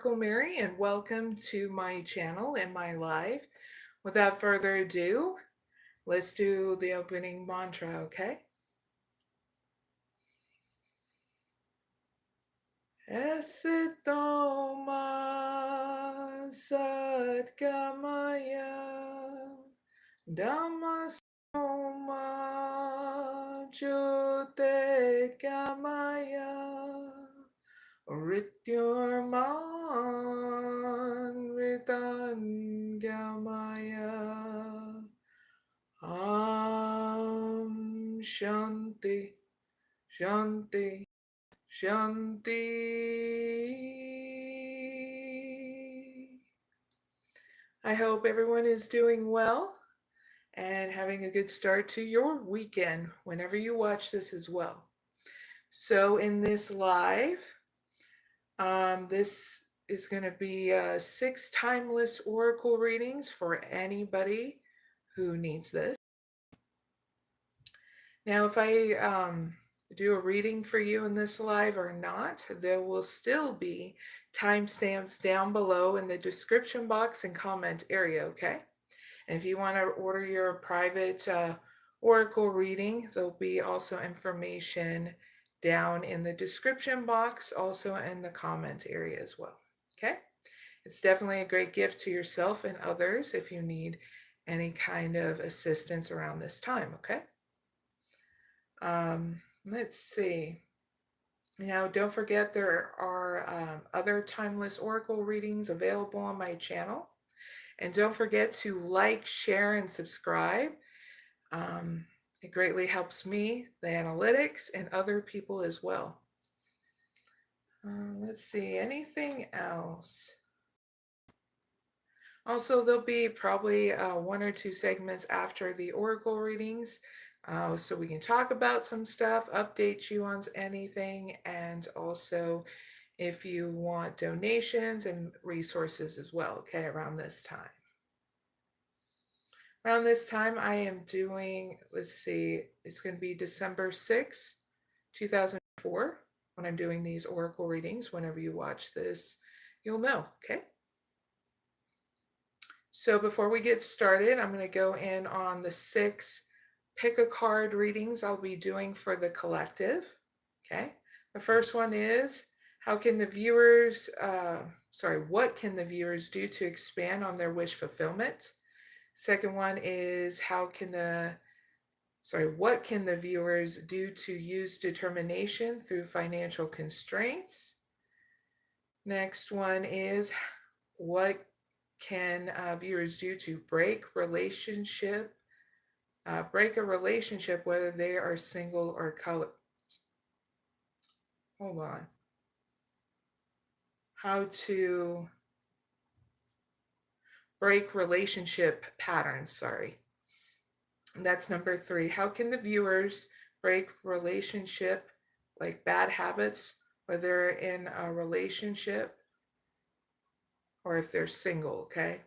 mysticoraclemary, and welcome to my channel and my live. Without further ado, let's do the opening mantra, okay? Esitoma sadgamaya Dhammasoma Jyotirgamaya Rityurman Ritangamaya Shanti Shanti Shanti. I hope everyone is doing well and having a good start to your weekend whenever you watch this as well. So in this live, this is going to be 6 timeless oracle readings for anybody who needs this. Now, if I do a reading for you in this live or not, there will still be timestamps down below in the description box and comment area, okay? And if you want to order your private oracle reading, there'll be also information down in the description box, also in the comment area as well, okay? It's definitely a great gift to yourself and others if you need any kind of assistance around this time, okay? Let's see. Now, don't forget there are other timeless oracle readings available on my channel. And don't forget to like, share, and subscribe. It greatly helps me, the analytics, and other people as well. Let's see, anything else? Also, there'll be probably 1 or 2 segments after the oracle readings, so we can talk about some stuff, update you on anything, and also if you want donations and resources as well, okay, around this time. Around this time, I am doing, let's see, it's going to be December 6, 2004, when I'm doing these oracle readings. Whenever you watch this, you'll know, okay? So before we get started, I'm going to go in on the 6 pick a card readings I'll be doing for the collective, okay? The first one is, what can the viewers do to expand on their wish fulfillment? Second one is, what can the viewers do to use determination through financial constraints? Next one is, what can viewers do to break a relationship, whether they are single or how to break relationship patterns, That's number 3. How can the viewers break relationship, like bad habits, whether they're in a relationship or if they're single, okay?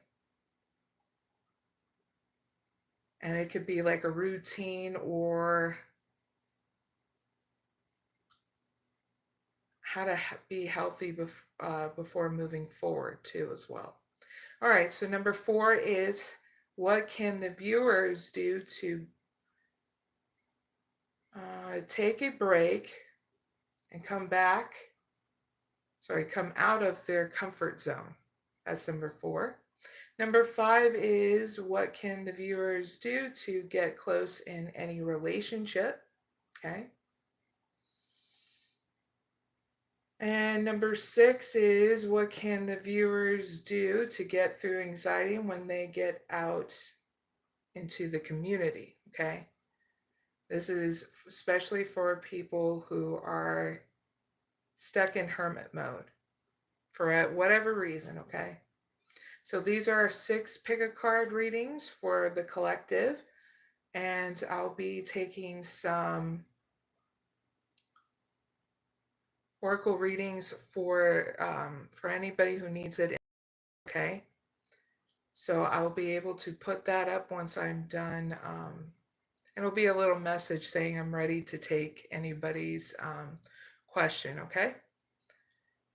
And it could be like a routine or how to be healthy before moving forward too as well. All right, so number 4 is, what can the viewers do to take a break and come out of their comfort zone? That's number 4. Number 5 is, what can the viewers do to get close in any relationship? Okay. And number 6 is, what can the viewers do to get through anxiety when they get out into the community? Okay. This is especially for people who are stuck in hermit mode for whatever reason, okay? So these are 6 pick a card readings for the collective, and I'll be taking some oracle readings for anybody who needs it, okay? So I'll be able to put that up once I'm done. It'll be a little message saying I'm ready to take anybody's question, okay?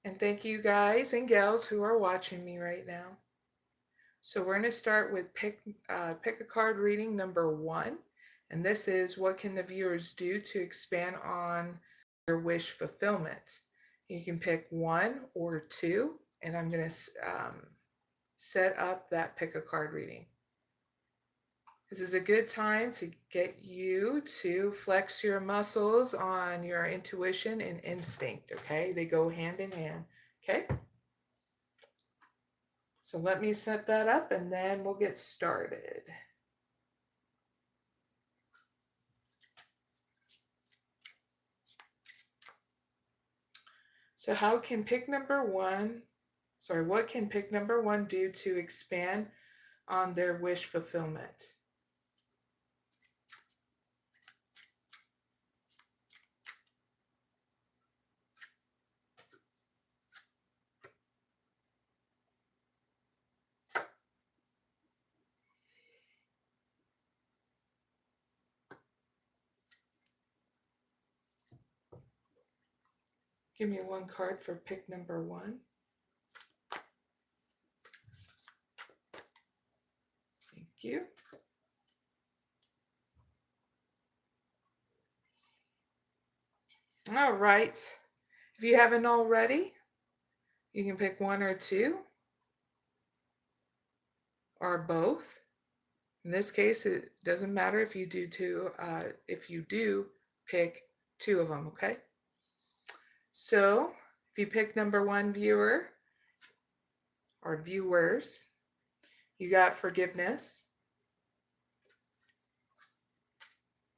And thank you guys and gals who are watching me right now. So we're going to start with pick a card reading number 1. And this is, what can the viewers do to expand on their wish fulfillment? You can pick 1 or 2, and I'm going to set up that pick a card reading. This is a good time to get you to flex your muscles on your intuition and instinct, okay? They go hand in hand, okay? So let me set that up and then we'll get started. So what can pick number one do to expand on their wish fulfillment? Give me 1 card for pick number 1. Thank you. All right. If you haven't already, you can pick 1 or 2 or both. In this case, it doesn't matter if you do pick 2 of them, okay? So if you pick number 1, viewer or viewers, you got forgiveness,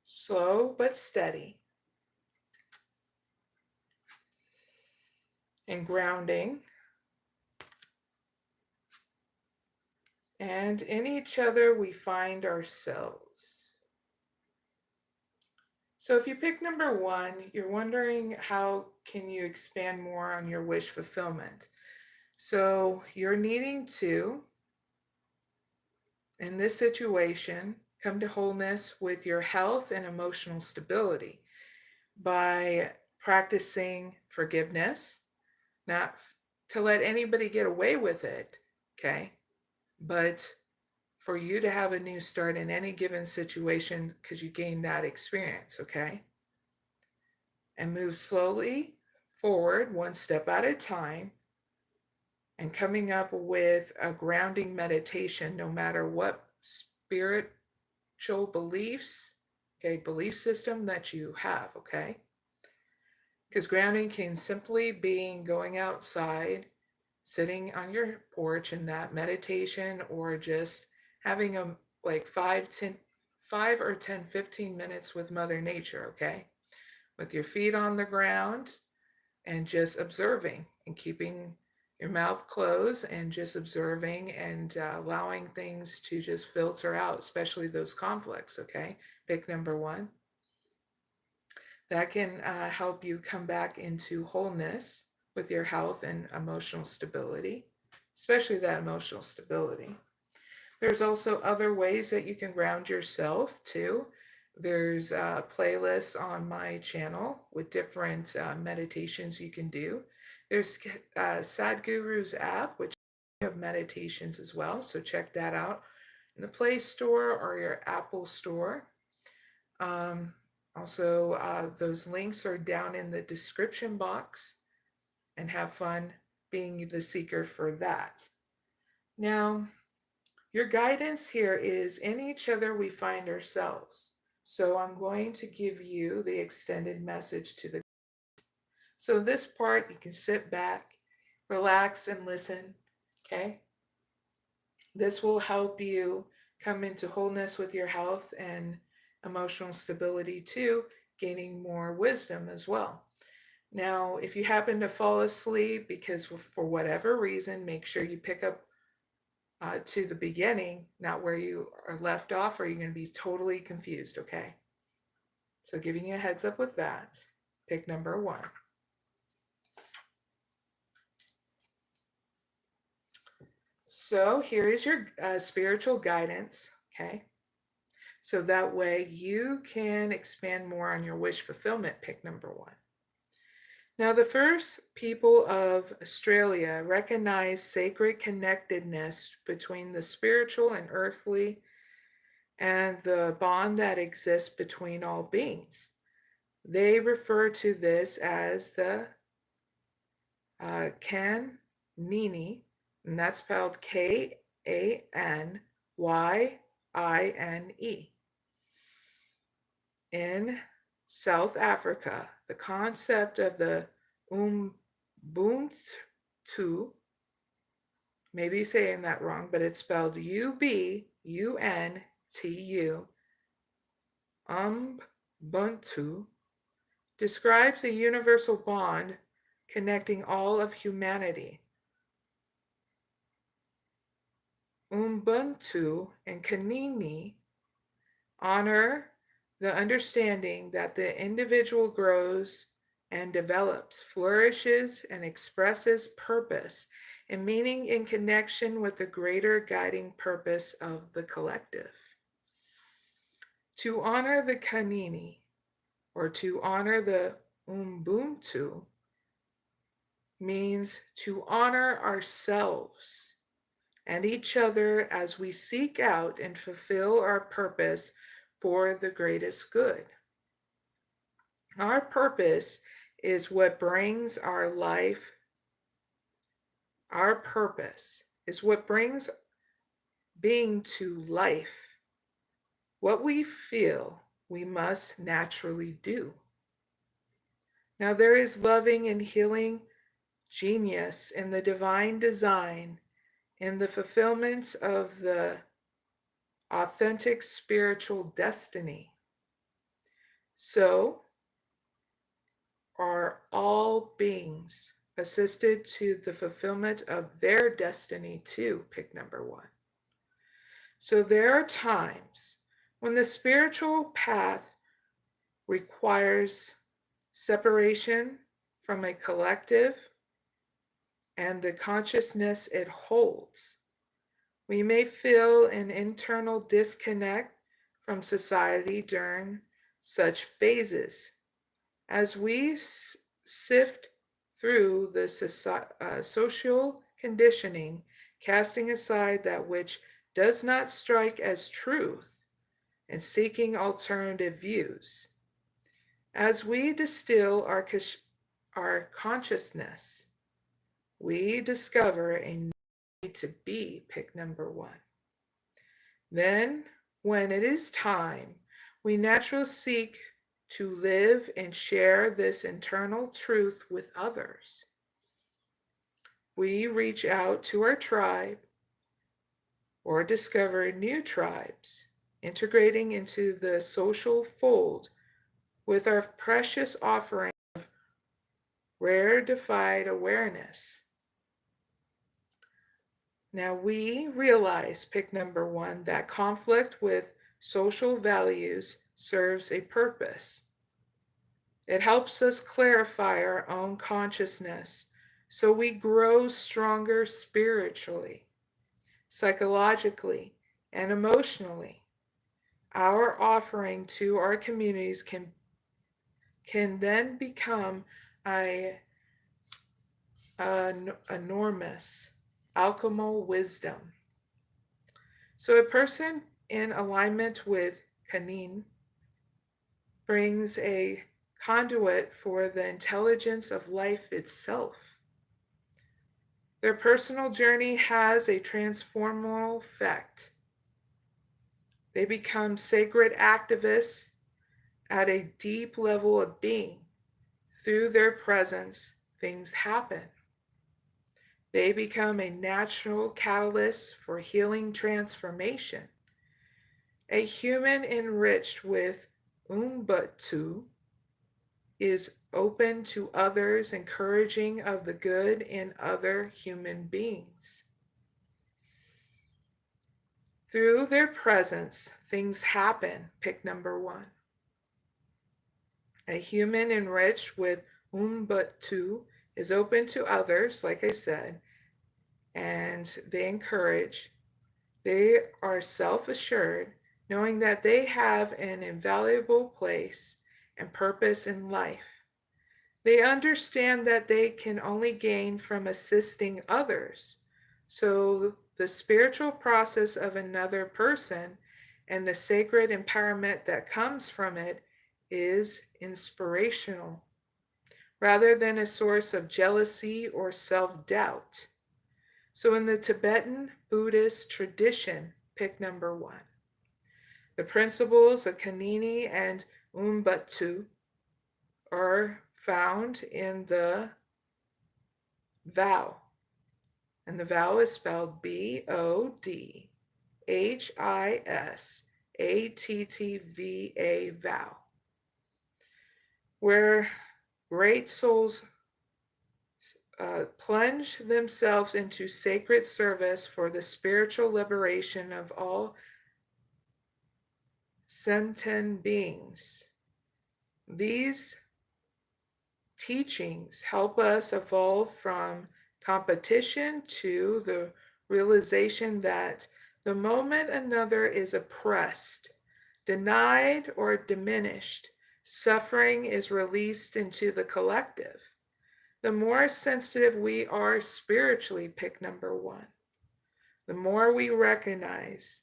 slow but steady, and grounding, and in each other we find ourselves. So if you pick number 1, you're wondering how can you expand more on your wish fulfillment. So you're needing to, in this situation, come to wholeness with your health and emotional stability by practicing forgiveness, not to let anybody get away with it, okay? But for you to have a new start in any given situation because you gained that experience, okay? And move slowly forward, 1 step at a time, and coming up with a grounding meditation, no matter what spiritual beliefs, okay, belief system that you have, okay? Because grounding can simply be going outside, sitting on your porch in that meditation, or just having a 5 or 10, 15 minutes with Mother Nature, okay? With your feet on the ground and just observing and keeping your mouth closed and just observing and allowing things to just filter out, especially those conflicts, okay? Pick number 1. That can help you come back into wholeness with your health and emotional stability, especially that emotional stability. There's also other ways that you can ground yourself too. There's playlists on my channel with different meditations you can do. There's Sadhguru's app, which have meditations as well, so check that out in the Play Store or your Apple Store. Also, those links are down in the description box, and have fun being the seeker for that. Now, your guidance here is, in each other we find ourselves. So I'm going to give you the extended message to the. So this part, you can sit back, relax, and listen, okay? This will help you come into wholeness with your health and emotional stability too, gaining more wisdom as well. Now, if you happen to fall asleep because for whatever reason, make sure you pick up to the beginning, not where you are left off, or you're going to be totally confused, okay? So giving you a heads up with that. Pick number 1. So here is your spiritual guidance, okay? So that way you can expand more on your wish fulfillment. Pick number 1. Now, the first people of Australia recognized sacred connectedness between the spiritual and earthly and the bond that exists between all beings. They refer to this as the 𝐸ᴄᴄ, and that's spelled K-A-N-Y-I-N-E. In South Africa, the concept of the Ubuntu, maybe saying that wrong, but it's spelled U-B-U-N-T-U, Ubuntu, describes a universal bond connecting all of humanity. Ubuntu and Kanini honor the understanding that the individual grows and develops, flourishes, and expresses purpose and meaning in connection with the greater guiding purpose of the collective. To honor the Kanini, or to honor the Ubuntu, means to honor ourselves and each other as we seek out and fulfill our purpose for the greatest good. Our purpose is what brings our life. Our purpose is what brings being to life. What we feel we must naturally do. Now, there is loving and healing genius in the divine design, in the fulfillment of the authentic spiritual destiny. So are all beings assisted to the fulfillment of their destiny too, pick number 1. So there are times when the spiritual path requires separation from a collective and the consciousness it holds. We may feel an internal disconnect from society during such phases. As we sift through the social conditioning, casting aside that which does not strike as truth and seeking alternative views. As we distill our consciousness, we discover a need to be, pick number 1. Then, when it is time, we naturally seek to live and share this internal truth with others. We reach out to our tribe or discover new tribes, integrating into the social fold with our precious offering of rarefied awareness. Now we realize, pick number 1, that conflict with social values serves a purpose. It helps us clarify our own consciousness so we grow stronger spiritually, psychologically, and emotionally. Our offering to our communities can then become an enormous alchemical wisdom. So a person in alignment with Kanin brings a conduit for the intelligence of life itself. Their personal journey has a transformational effect. They become sacred activists at a deep level of being. Through their presence, things happen. They become a natural catalyst for healing transformation. A human enriched with Ubuntu is open to others, encouraging of the good in other human beings. Through their presence, things happen, pick number 1. A human enriched with Ubuntu is open to others, like I said, and they encourage. They are self-assured, knowing that they have an invaluable place and purpose in life. They understand that they can only gain from assisting others. So the spiritual process of another person and the sacred empowerment that comes from it is inspirational, rather than a source of jealousy or self-doubt. So in the Tibetan Buddhist tradition, pick number 1. The principles of Kanini and Umbatu are found in the vow. And the vow is spelled BODHISATTVA, vow, where great souls plunge themselves into sacred service for the spiritual liberation of all sentient beings. These teachings help us evolve from competition to the realization that the moment another is oppressed, denied, or diminished, suffering is released into the collective. The more sensitive we are spiritually, pick number 1, the more we recognize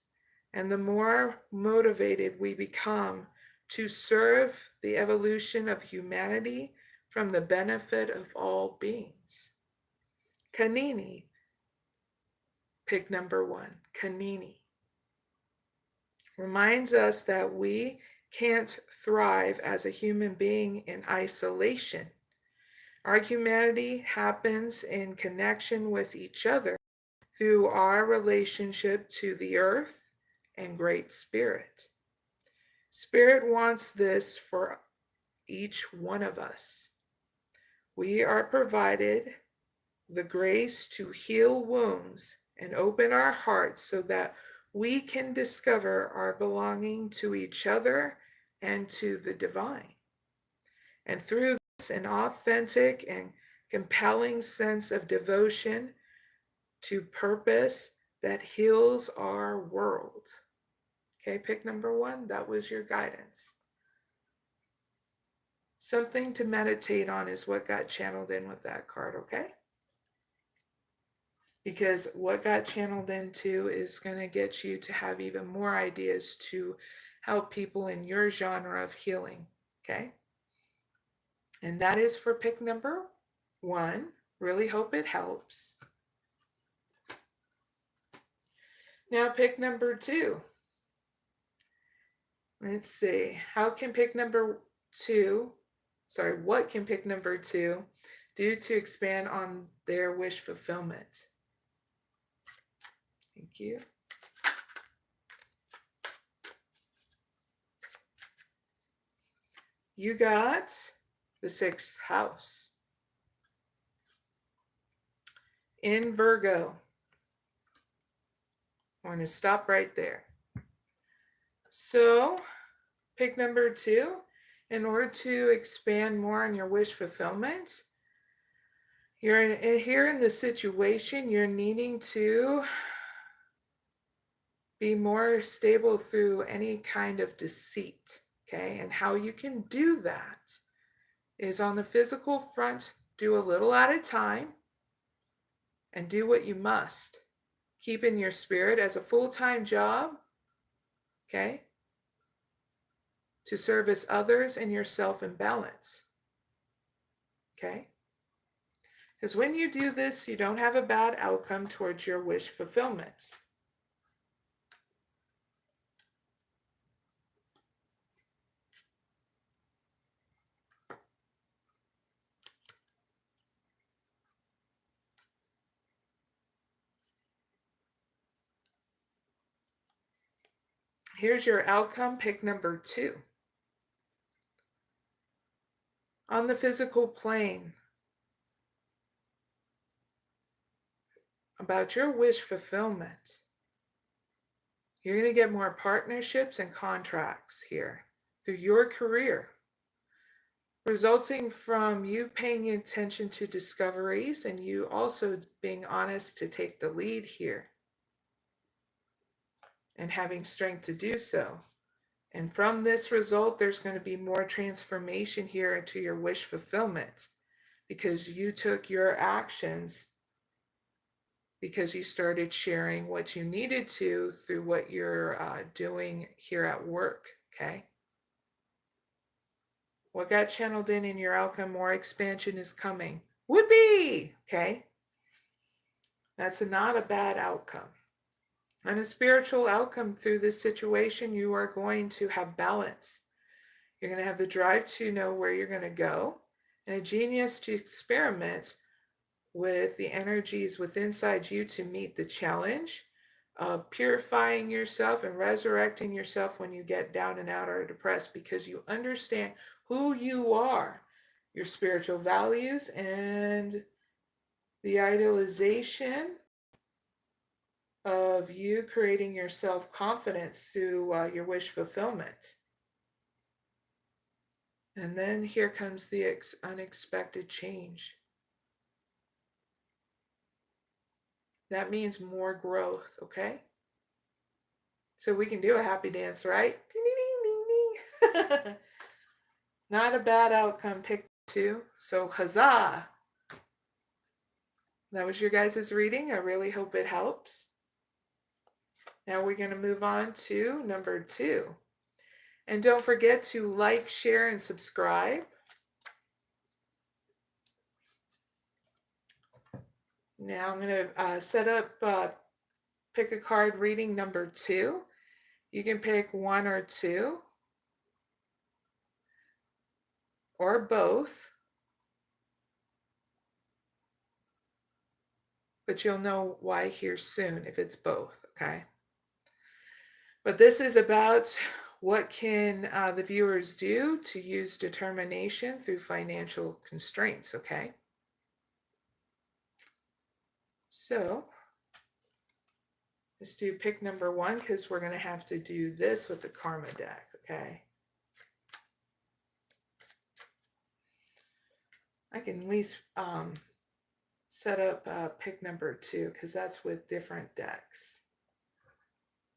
and the more motivated we become to serve the evolution of humanity from the benefit of all beings. Kanini, pick number 1, Kanini, reminds us that we can't thrive as a human being in isolation. Our humanity happens in connection with each other through our relationship to the earth and Great Spirit. Spirit wants this for each one of us. We are provided the grace to heal wounds and open our hearts so that we can discover our belonging to each other and to the divine. And through this, an authentic and compelling sense of devotion to purpose that heals our world. Okay, pick number 1, that was your guidance. Something to meditate on is what got channeled in with that card, okay? Because what got channeled into is going to get you to have even more ideas to help people in your genre of healing, okay? And that is for pick number 1. Really hope it helps. Now pick number 2. Let's see. What can pick number 2 do to expand on their wish fulfillment? Thank you. You got the 6th house in Virgo. We're going to stop right there. So, pick number 2, in order to expand more on your wish fulfillment, you're here in the situation, you're needing to be more stable through any kind of deceit, okay? And how you can do that is on the physical front, do a little at a time and do what you must. Keeping your spirit as a full-time job, okay? To service others and yourself in balance, okay? Because when you do this, you don't have a bad outcome towards your wish fulfillment. Here's your outcome, pick number 2. On the physical plane, about your wish fulfillment, you're going to get more partnerships and contracts here through your career, resulting from you paying attention to discoveries and you also being honest to take the lead here and having strength to do so. And from this result, there's going to be more transformation here into your wish fulfillment, because you took your actions, because you started sharing what you needed to through what you're doing here at work, okay? What got channeled in your outcome, more expansion is coming. Would be, okay? That's not a bad outcome. And a spiritual outcome through this situation, you are going to have balance. You're going to have the drive to know where you're going to go, and a genius to experiment with the energies within inside you to meet the challenge of purifying yourself and resurrecting yourself when you get down and out or depressed, because you understand who you are, your spiritual values, and the idealization of you creating your self-confidence through your wish fulfillment. And then here comes the unexpected change. That means more growth, okay? So we can do a happy dance, right? Ding, ding, ding, ding, ding. Not a bad outcome, pick 2. So huzzah! That was your guys' reading. I really hope it helps. Now we're going to move on to number 2. And don't forget to like, share, and subscribe. Now I'm going to set up pick a card reading number 2. You can pick 1 or 2 or both, but you'll know why here soon if it's both, okay? But this is about what can the viewers do to use determination through financial constraints, okay? So let's do pick number 1, because we're going to have to do this with the karma deck, okay? I can at least set up pick number 2, because that's with different decks.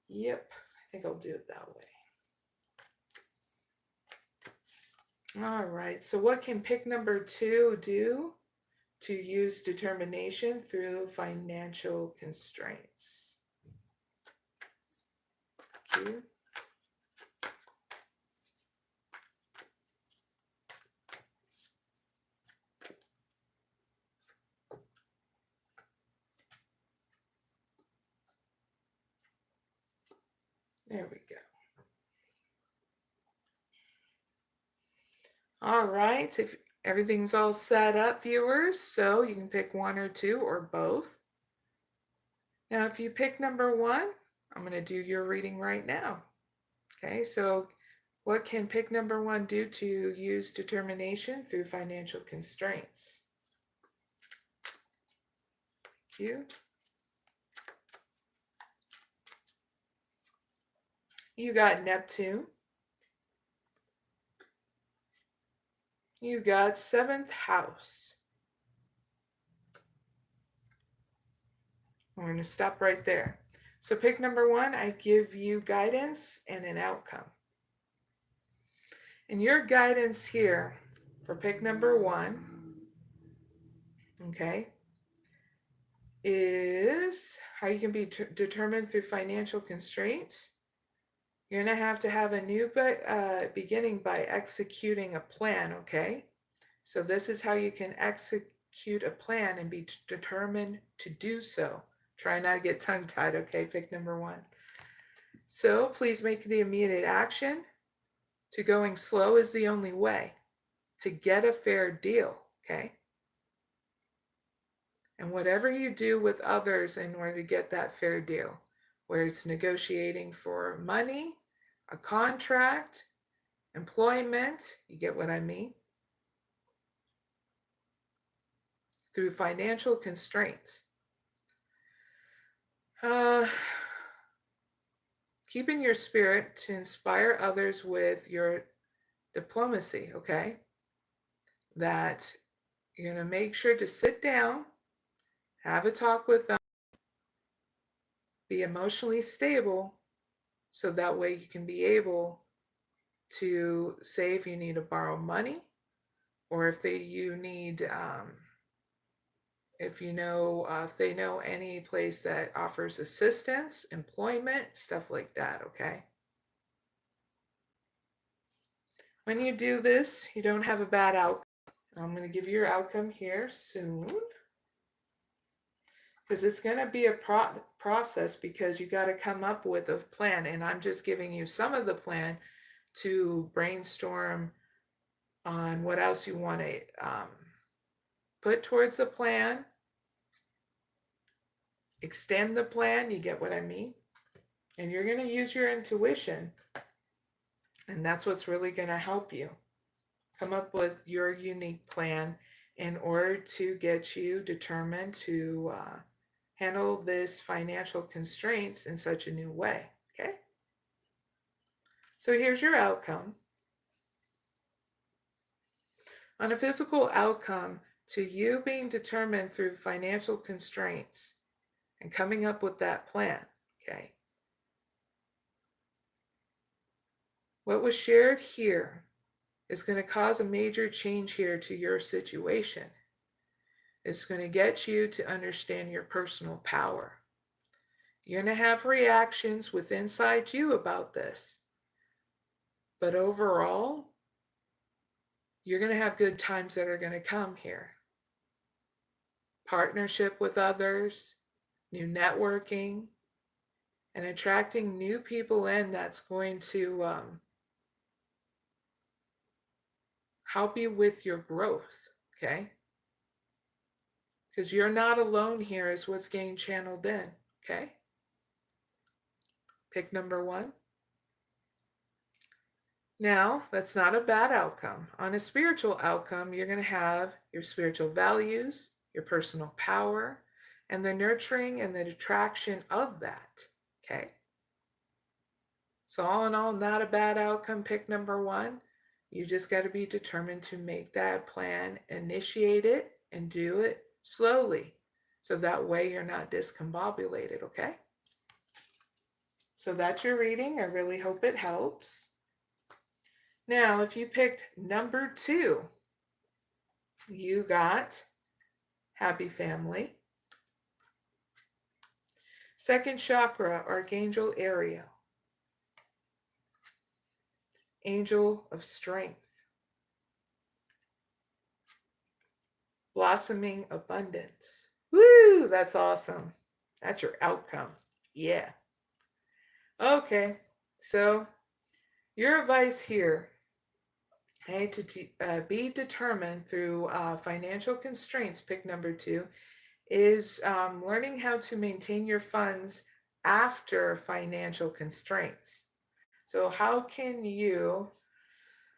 Yep, I think I'll do it that way. All right, so what can pick number 2 do to use determination through financial constraints? Thank you. There we go. All right, if everything's all set up, viewers, so you can pick 1 or 2 or both. Now, if you pick number 1, I'm going to do your reading right now. Okay, so what can pick number 1 do to use determination through financial constraints? Thank you. You got Neptune. You got 7th house. I'm going to stop right there. So pick number 1, I give you guidance and an outcome. And your guidance here for pick number 1, okay, is how you can be determined through financial constraints. You're going to have a new beginning by executing a plan, okay? So this is how you can execute a plan and be determined to do so. Try not to get tongue-tied, okay? Pick number 1. So please make the immediate action. To going slow is the only way to get a fair deal, okay? And whatever you do with others in order to get that fair deal, where it's negotiating for money, a contract, employment, you get what I mean? Through financial constraints. Keeping your spirit to inspire others with your diplomacy, okay? That you're going to make sure to sit down, have a talk with them, be emotionally stable, so that way you can be able to say if you need to borrow money, or if you need, if they know any place that offers assistance, employment, stuff like that, okay? When you do this, you don't have a bad outcome. I'm going to give you your outcome here soon, because it's going to be a process, because you got to come up with a plan, and I'm just giving you some of the plan to brainstorm on what else you want to put towards the plan, extend the plan, you get what I mean? And you're going to use your intuition, and that's what's really going to help you come up with your unique plan in order to get you determined to handle this financial constraints in such a new way, okay? So here's your outcome. On a physical outcome to you being determined through financial constraints and coming up with that plan, okay? What was shared here is going to cause a major change here to your situation. It's going to get you to understand your personal power. You're going to have reactions with inside you about this. But overall, you're going to have good times that are going to come here. Partnership with others, new networking, and attracting new people in that's going to help you with your growth, okay? Because you're not alone here is what's getting channeled in, okay? Pick number 1. Now, that's not a bad outcome. On a spiritual outcome, you're going to have your spiritual values, your personal power, and the nurturing and the attraction of that, okay? So all in all, not a bad outcome. Pick number 1. You just got to be determined to make that plan, initiate it, and do it slowly. So that way you're not discombobulated, okay? So that's your reading. I really hope it helps. Now, if you picked number 2, you got happy family. Second chakra, Archangel Ariel. Angel of strength. Blossoming abundance. Woo, that's awesome. That's your outcome. Yeah. Okay, so your advice here, hey, to be determined through financial constraints, pick number 2, is learning how to maintain your funds after financial constraints. So how can you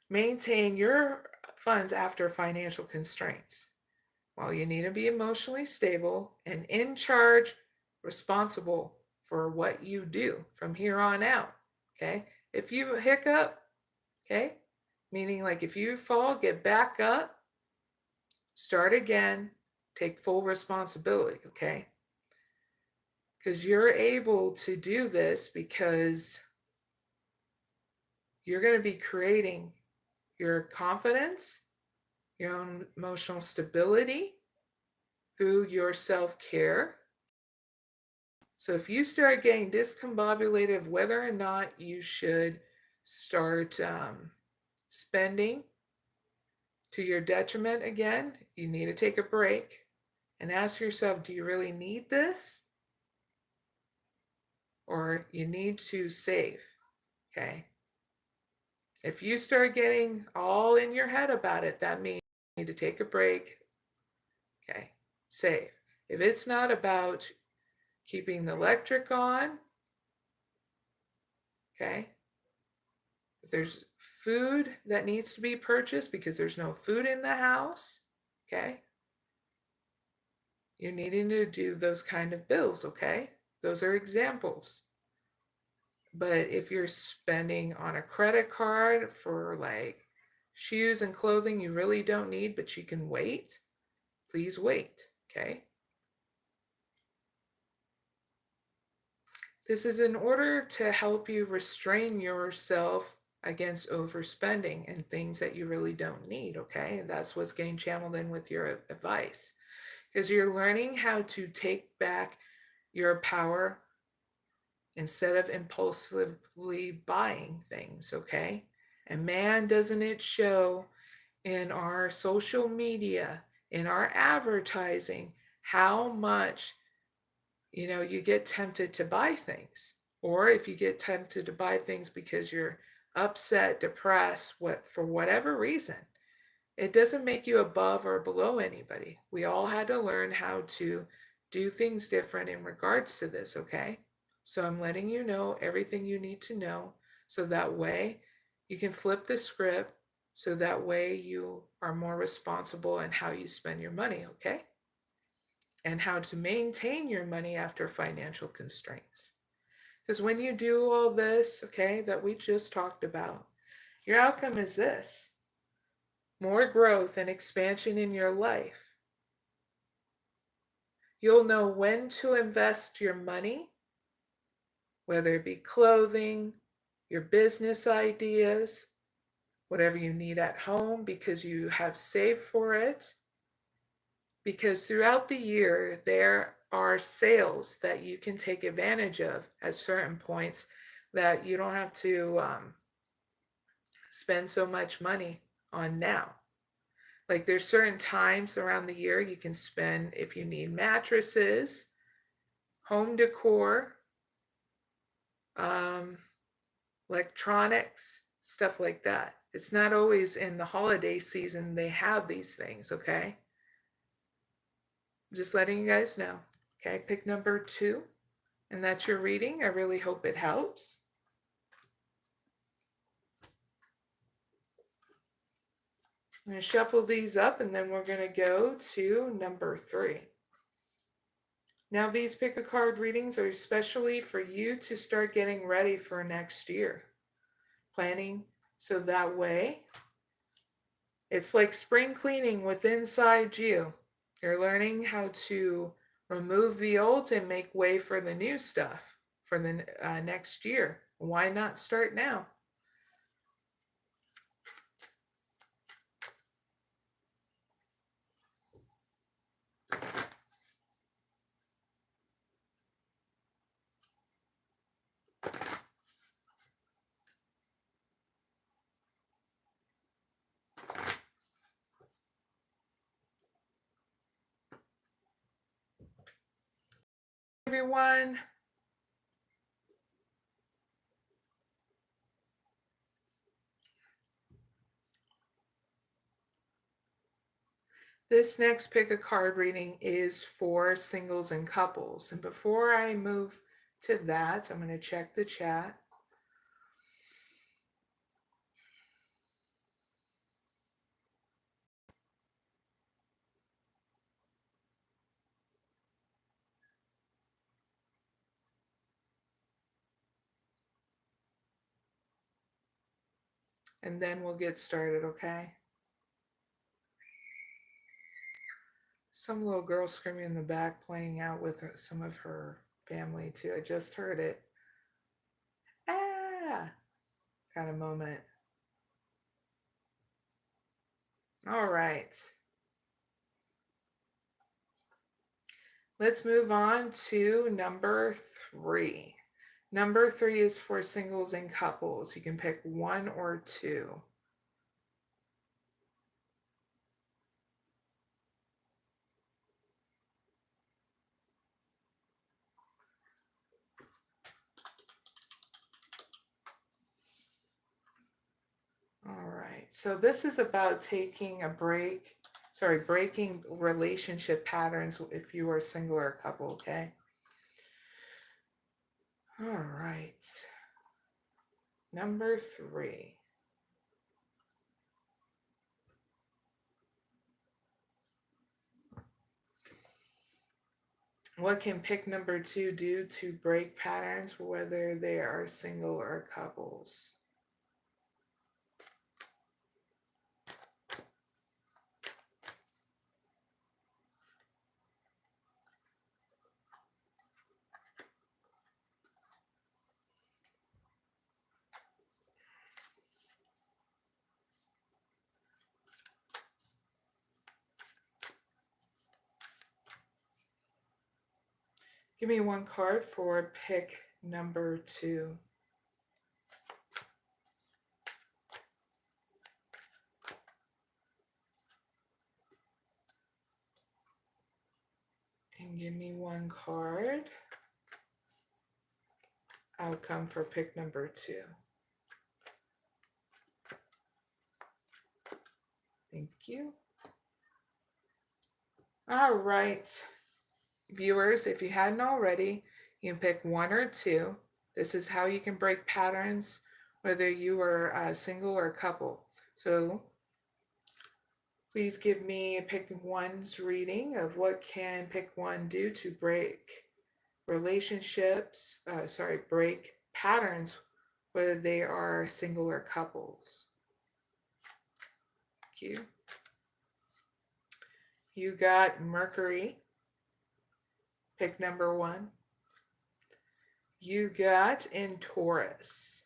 maintain your funds after financial constraints? Well, you need to be emotionally stable and in charge, responsible for what you do from here on out, okay? If you hiccup, okay, meaning like if you fall, get back up, start again, take full responsibility, okay? Because you're able to do this because you're going to be creating your confidence, your own emotional stability through your self-care. So if you start getting discombobulated of whether or not you should start spending to your detriment again, you need to take a break and ask yourself, do you really need this? Or you need to save, okay? If you start getting all in your head about it, that means you need to take a break, okay? Save. If it's not about keeping the electric on, okay? If there's food that needs to be purchased because there's no food in the house, okay? You're needing to do those kind of bills, okay? Those are examples. But if you're spending on a credit card for like shoes and clothing you really don't need, but you can wait, please wait, okay? This is in order to help you restrain yourself against overspending and things that you really don't need, okay? And that's what's getting channeled in with your advice. Because you're learning how to take back your power instead of impulsively buying things, okay? And man, doesn't it show in our social media, in our advertising, how much, you get tempted to buy things. Or if you get tempted to buy things because you're upset, depressed, for whatever reason, it doesn't make you above or below anybody. We all had to learn how to do things different in regards to this, okay? So I'm letting you know everything you need to know so that way you can flip the script, so that way you are more responsible in how you spend your money, okay? And how to maintain your money after financial constraints. Because when you do all this, okay, that we just talked about, your outcome is this: more growth and expansion in your life. You'll know when to invest your money, whether it be clothing, your business ideas, whatever you need at home because you have saved for it. Because throughout the year, there are sales that you can take advantage of at certain points that you don't have to spend so much money on now. Like there's certain times around the year you can spend if you need mattresses, home decor, electronics, stuff like that. It's not always in the holiday season they have these things, okay? Just letting you guys know. Okay, pick number 2, and that's your reading. I really hope it helps. I'm going to shuffle these up, and then we're going to go to number 3. Now, these pick a card readings are especially for you to start getting ready for next year. Planning so that way it's like spring cleaning with inside you. You're learning how to remove the old and make way for the new stuff for the next year. Why not start now? Everyone. This next pick a card reading is for singles and couples. And before I move to that, I'm going to check the chat. And then we'll get started, okay? Some little girl screaming in the back, playing out with some of her family too. I just heard it. Ah, kind of moment. All right. Let's move on to number 3. Number 3 is for singles and couples. You can pick 1 or 2. All right, so this is about taking a break, breaking relationship patterns if you are single or a couple, okay? All right, number 3. What can pick number 2 do to break patterns, whether they are single or couples? Give me one card for pick number 2. And give me one card. Outcome for pick number 2. Thank you. All right, viewers, if you hadn't already, you can pick 1 or 2. This is how you can break patterns, whether you are single or couple. So please give me pick 1's reading of what can pick 1 do to break relationships, break patterns, whether they are single or couples. Thank you. You got Mercury, pick number 1. You got in Taurus.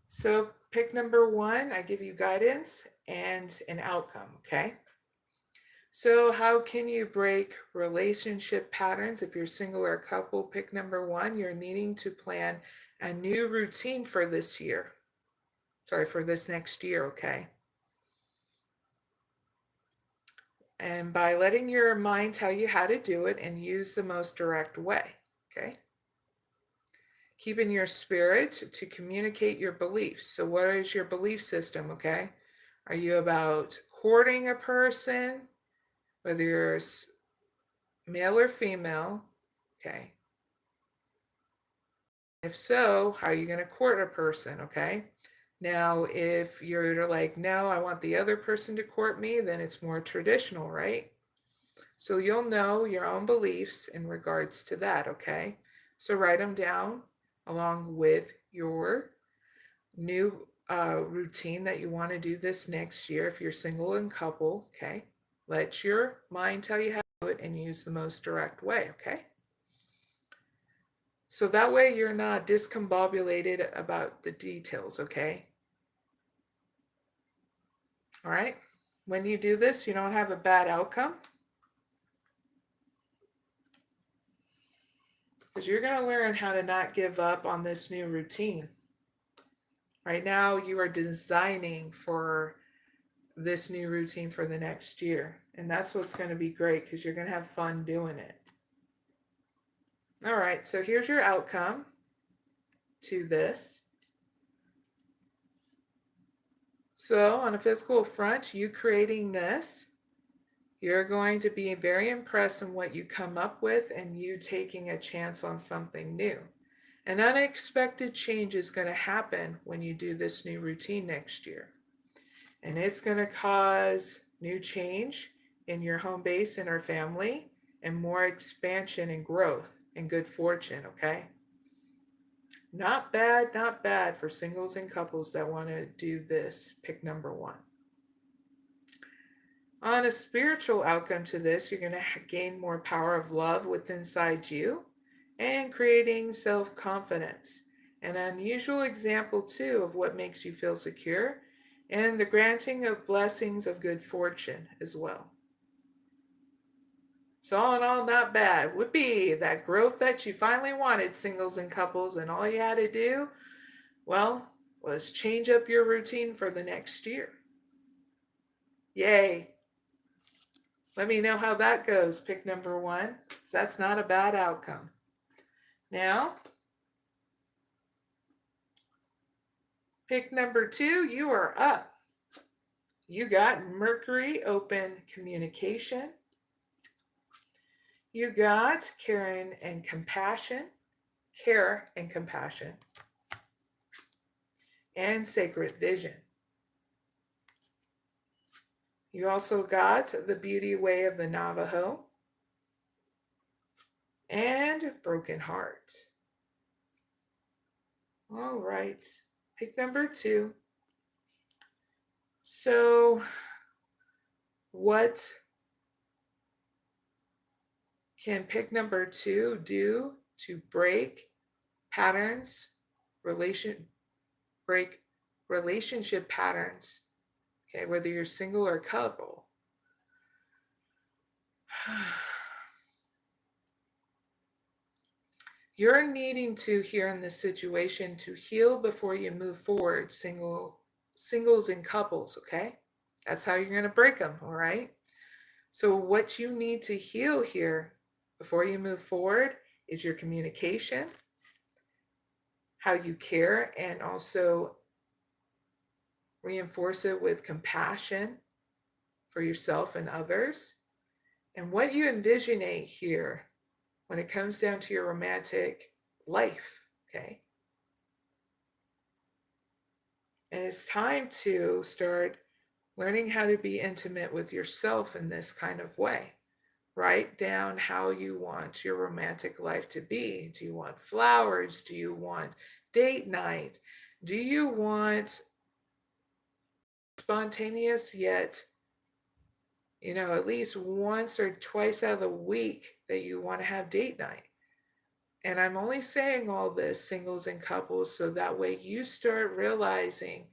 So pick number 1, I give you guidance and an outcome, okay? So how can you break relationship patterns if you're single or a couple? Pick number 1, you're needing to plan a new routine for this year. For this next year, okay? And by letting your mind tell you how to do it and use the most direct way, okay? Keep in your spirit to communicate your beliefs. So what is your belief system, okay? Are you about courting a person, whether you're male or female, okay? If so, how are you going to court a person, okay? Now, if you're like, no, I want the other person to court me, then it's more traditional, right? So you'll know your own beliefs in regards to that, okay? So write them down along with your new routine that you want to do this next year if you're single and couple, okay? Let your mind tell you how to do it and use the most direct way, okay? So that way you're not discombobulated about the details, okay? All right? When you do this, you don't have a bad outcome, because you're going to learn how to not give up on this new routine. Right now, you are designing for this new routine for the next year. And that's what's going to be great, because you're going to have fun doing it. All right, so here's your outcome to this. So on a physical front, you creating this, you're going to be very impressed in what you come up with and you taking a chance on something new. An unexpected change is going to happen when you do this new routine next year. And it's going to cause new change in your home base and our family, and more expansion and growth and good fortune, okay? Not bad, not bad for singles and couples that want to do this. Pick number 1. On a spiritual outcome to this, you're going to gain more power of love within inside you and creating self-confidence. An unusual example, too, of what makes you feel secure, and the granting of blessings of good fortune as well. So all in all, not bad. Whoopee, that growth that you finally wanted, singles and couples, and all you had to do, well, was change up your routine for the next year. Yay. Let me know how that goes, pick number 1. So that's not a bad outcome. Now, pick number 2, you are up. You got Mercury, open communication. You got care and compassion, and sacred vision. You also got the beauty way of the Navajo and broken heart. All right, pick number 2. So what can pick number 2 do to break patterns, break relationship patterns, okay, whether you're single or couple? You're needing to, here in this situation, to heal before you move forward, singles and couples, okay? That's how you're going to break them, all right? So what you need to heal here before you move forward is your communication, how you care, and also reinforce it with compassion for yourself and others. And what you envisionate here when it comes down to your romantic life, okay? And it's time to start learning how to be intimate with yourself in this kind of way. Write down how you want your romantic life to be. Do you want flowers? Do you want date night? Do you want spontaneous yet, at least once or twice out of the week that you want to have date night? And I'm only saying all this, singles and couples, so that way you start realizing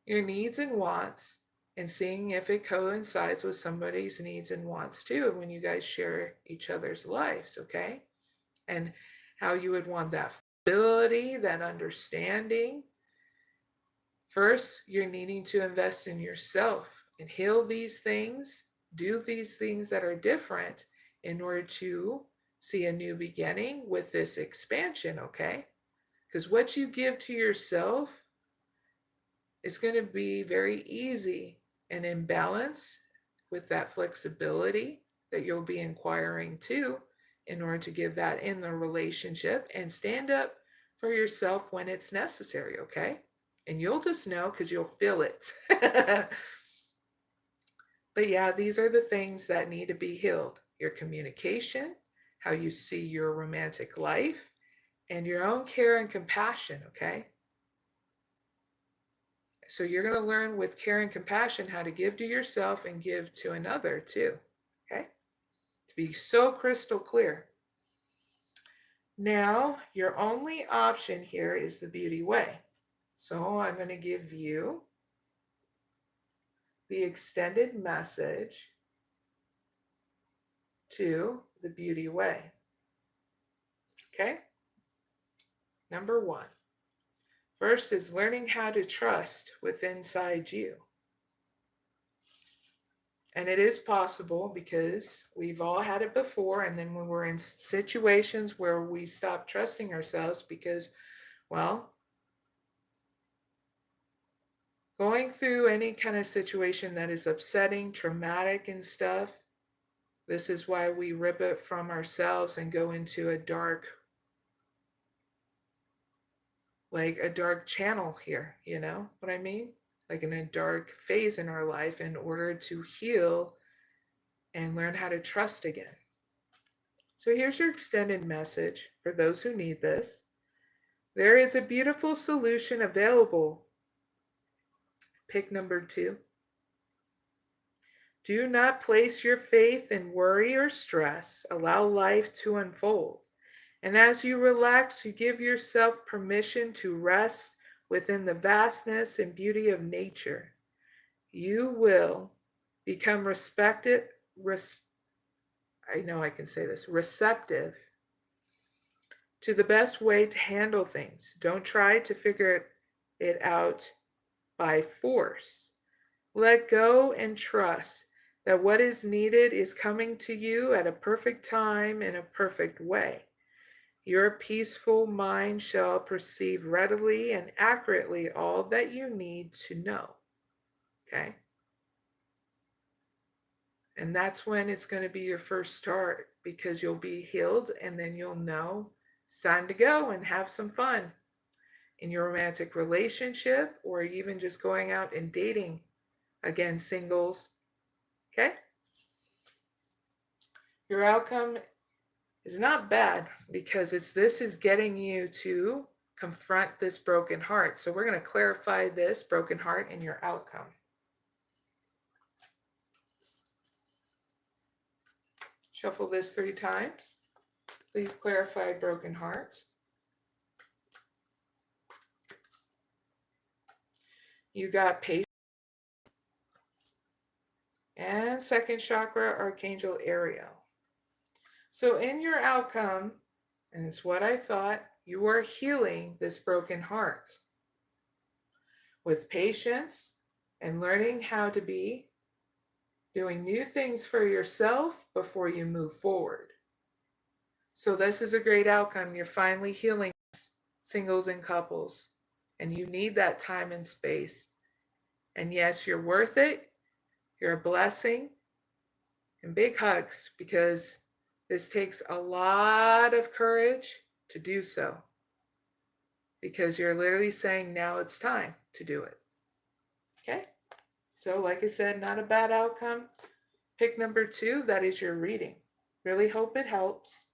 your needs and wants and seeing if it coincides with somebody's needs and wants too when you guys share each other's lives, okay? And how you would want that flexibility, that understanding. First, you're needing to invest in yourself and heal these things, do these things that are different in order to see a new beginning with this expansion, okay? Because what you give to yourself is going to be very easy and in balance with that flexibility that you'll be inquiring to in order to give that in the relationship and stand up for yourself when it's necessary, okay? And you'll just know because you'll feel it. But yeah, these are the things that need to be healed. Your communication, how you see your romantic life, and your own care and compassion, okay? So you're going to learn with care and compassion how to give to yourself and give to another too, okay? To be so crystal clear. Now, your only option here is the beauty way. So I'm going to give you the extended message to the beauty way. Okay? Number 1. First is learning how to trust within inside you. And it is possible because we've all had it before. And then when we're in situations where we stop trusting ourselves because, well, going through any kind of situation that is upsetting, traumatic and stuff, this is why we rip it from ourselves and go into a dark channel here, you know what I mean? Like in a dark phase in our life in order to heal and learn how to trust again. So here's your extended message for those who need this. There is a beautiful solution available. Pick number 2. Do not place your faith in worry or stress. Allow life to unfold. And as you relax, you give yourself permission to rest within the vastness and beauty of nature. You will become receptive to the best way to handle things. Don't try to figure it out by force. Let go and trust that what is needed is coming to you at a perfect time in a perfect way. Your peaceful mind shall perceive readily and accurately all that you need to know. Okay? And that's when it's going to be your first start because you'll be healed and then you'll know it's time to go and have some fun in your romantic relationship or even just going out and dating. Again, singles. Okay? Your outcome is not bad because this is getting you to confront this broken heart. So we're going to clarify this broken heart and your outcome. Shuffle this 3 times. Please clarify broken heart. You got patience. And second chakra, Archangel Ariel. So in your outcome, And it's what I thought. You are healing this broken heart with patience and learning how to be doing new things for yourself before you move forward. So this is a great outcome. You're finally healing singles and couples, and you need that time and space. And yes, you're worth it. You're a blessing. And big hugs, because this takes a lot of courage to do so. Because you're literally saying now it's time to do it. Okay? So like I said, not a bad outcome. Pick number 2, that is your reading. Really hope it helps.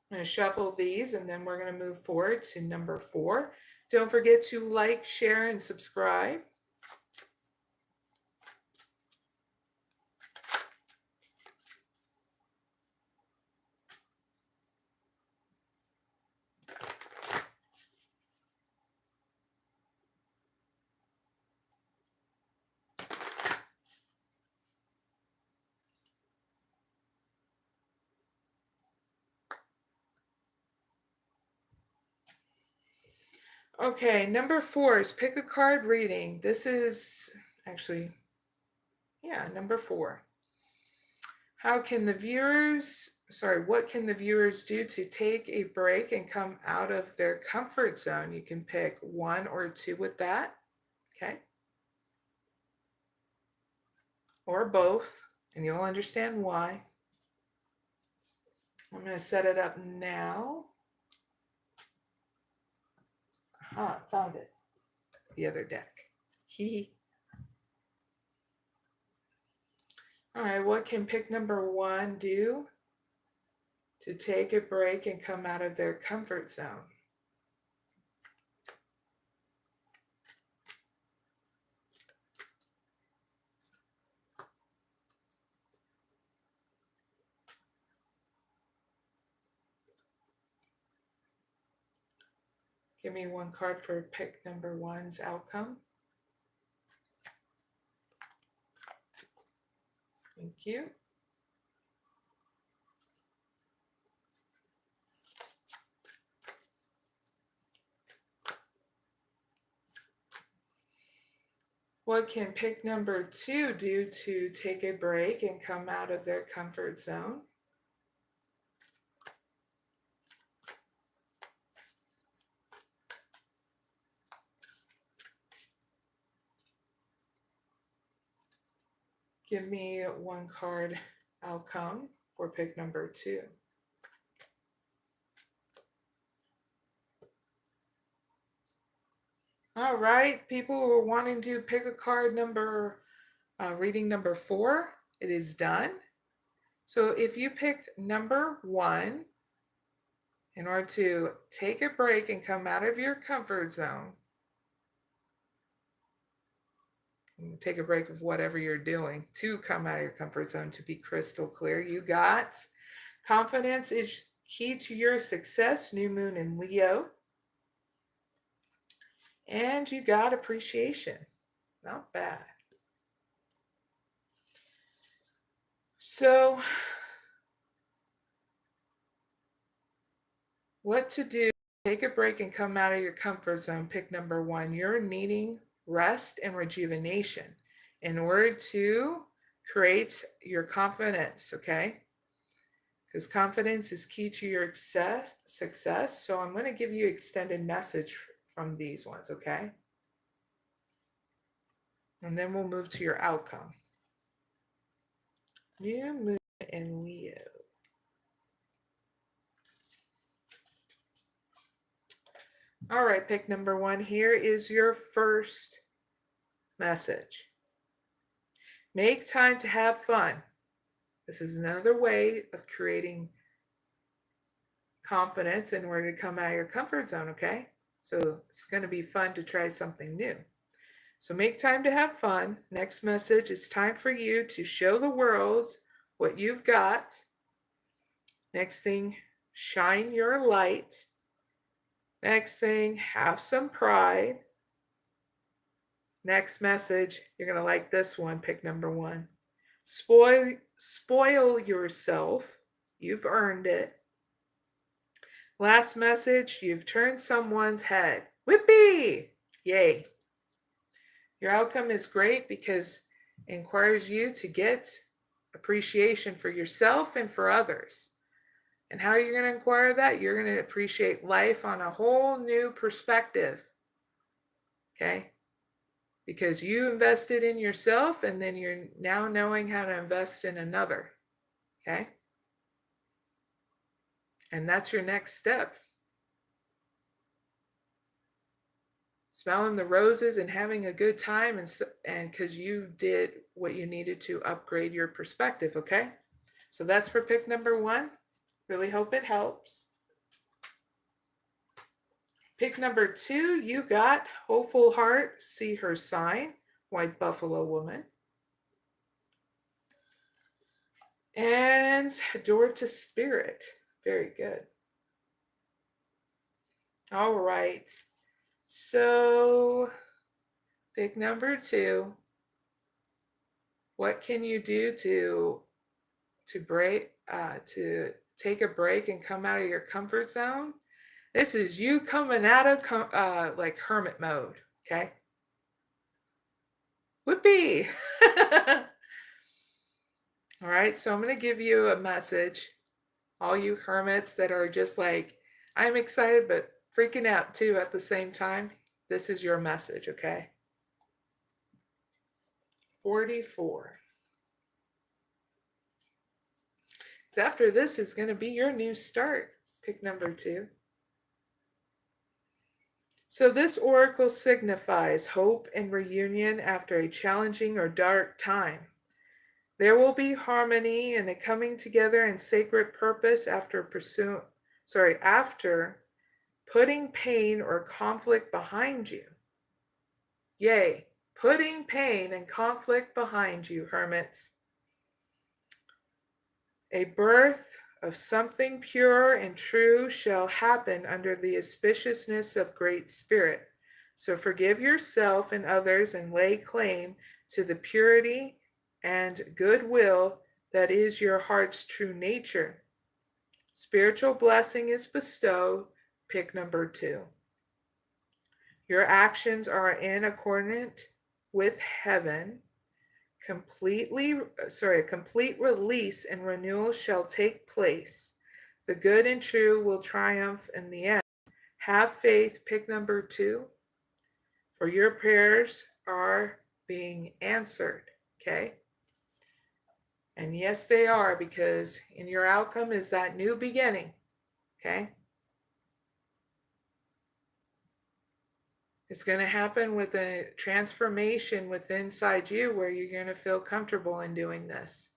I'm going to shuffle these and then we're going to move forward to number 4. Don't forget to like, share, and subscribe. Okay, number 4 is pick a card reading. This is actually, number 4. What can the viewers do to take a break and come out of their comfort zone? You can pick 1 or 2 with that, okay? Or both, and you'll understand why. I'm going to set it up now. Found it. The other deck. All right, what can pick number 1 do to take a break and come out of their comfort zone? Give me 1 card for pick number 1's outcome. Thank you. What can pick number 2 do to take a break and come out of their comfort zone? Give me 1 card outcome for pick number 2. All right, people who are wanting to pick a card reading number 4, it is done. So if you pick number 1, in order to take a break and come out of your comfort zone, take a break of whatever you're doing to come out of your comfort zone, to be crystal clear, you got confidence is key to your success, new moon in Leo. And you got appreciation. Not bad. So, what to do? Take a break and come out of your comfort zone. Pick number 1. You're needing rest and rejuvenation in order to create your confidence, okay? Because confidence is key to your success. So I'm going to give you extended message from these ones, okay? And then we'll move to your outcome. New moon in Leo. All right, pick number 1. Here is your first message. Make time to have fun. This is another way of creating confidence in order to come out of your comfort zone, okay? So it's going to be fun to try something new. So make time to have fun. Next message, it's time for you to show the world what you've got. Next thing, shine your light. Next thing, have some pride. Next message, you're going to like this one, pick number 1. Spoil yourself. You've earned it. Last message, you've turned someone's head. Whippy! Yay. Your outcome is great because it requires you to get appreciation for yourself and for others. And how you're going to acquire that? You're going to appreciate life on a whole new perspective. Okay? Because you invested in yourself and then you're now knowing how to invest in another. Okay? And that's your next step. Smelling the roses and having a good time and because you did what you needed to upgrade your perspective, okay? So that's for pick number 1. Really hope it helps. Pick number 2, you got Hopeful Heart, See Her Sign, White Buffalo Woman. And Door to Spirit. Very good. All right. So pick number 2. What can you do to take a break and come out of your comfort zone? This is you coming out of like hermit mode, okay? Whoopee! All right, so I'm going to give you a message. All you hermits that are just like, I'm excited but freaking out too at the same time, this is your message, okay? 44. So after this is going to be your new start. Pick number 2. So this oracle signifies hope and reunion after a challenging or dark time. There will be harmony and a coming together in sacred purpose after putting pain or conflict behind you. Yay, putting pain and conflict behind you, hermits. A birth of something pure and true shall happen under the auspiciousness of Great Spirit. So forgive yourself and others and lay claim to the purity and goodwill that is your heart's true nature. Spiritual blessing is bestowed. Pick number 2. Your actions are in accordance with heaven. A complete release and renewal shall take place. The good and true will triumph in the end. Have faith. Pick number 2. For your prayers are being answered. Okay? And yes, they are, because in your outcome is that new beginning. Okay? It's going to happen with a transformation within inside you where you're going to feel comfortable in doing this.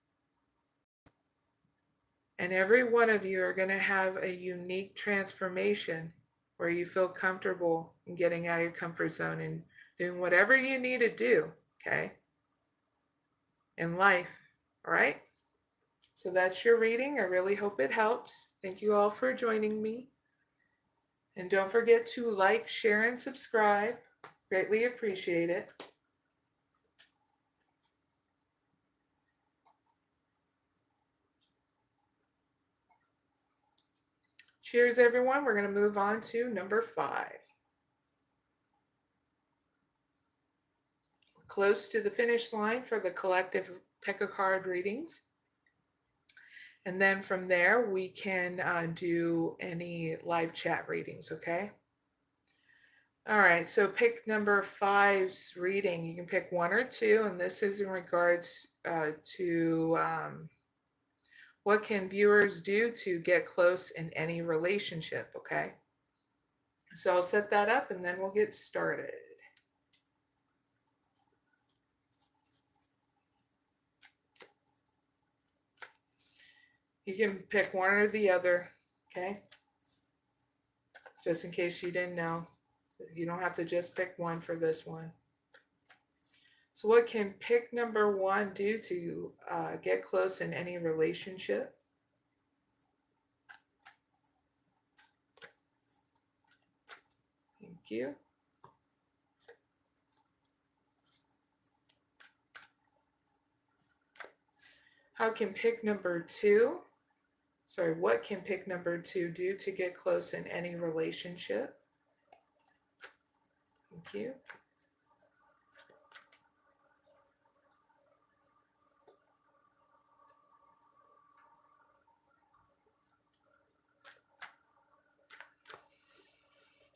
And every one of you are going to have a unique transformation where you feel comfortable in getting out of your comfort zone and doing whatever you need to do, okay, in life, all right? So that's your reading. I really hope it helps. Thank you all for joining me. And don't forget to like, share, and subscribe. Greatly appreciate it. Cheers, everyone. We're going to move on to number 5. We're close to the finish line for the collective pick a card readings. And then from there, we can do any live chat readings, okay? All right, so pick number 5's reading. You can pick 1 or 2, and this is in regards to what can viewers do to get close in any relationship, okay? So I'll set that up, and then we'll get started. You can pick one or the other, okay? Just in case you didn't know. You don't have to just pick one for this one. So what can pick number 1 do to get close in any relationship? Thank you. what can pick number 2 do to get close in any relationship? Thank you.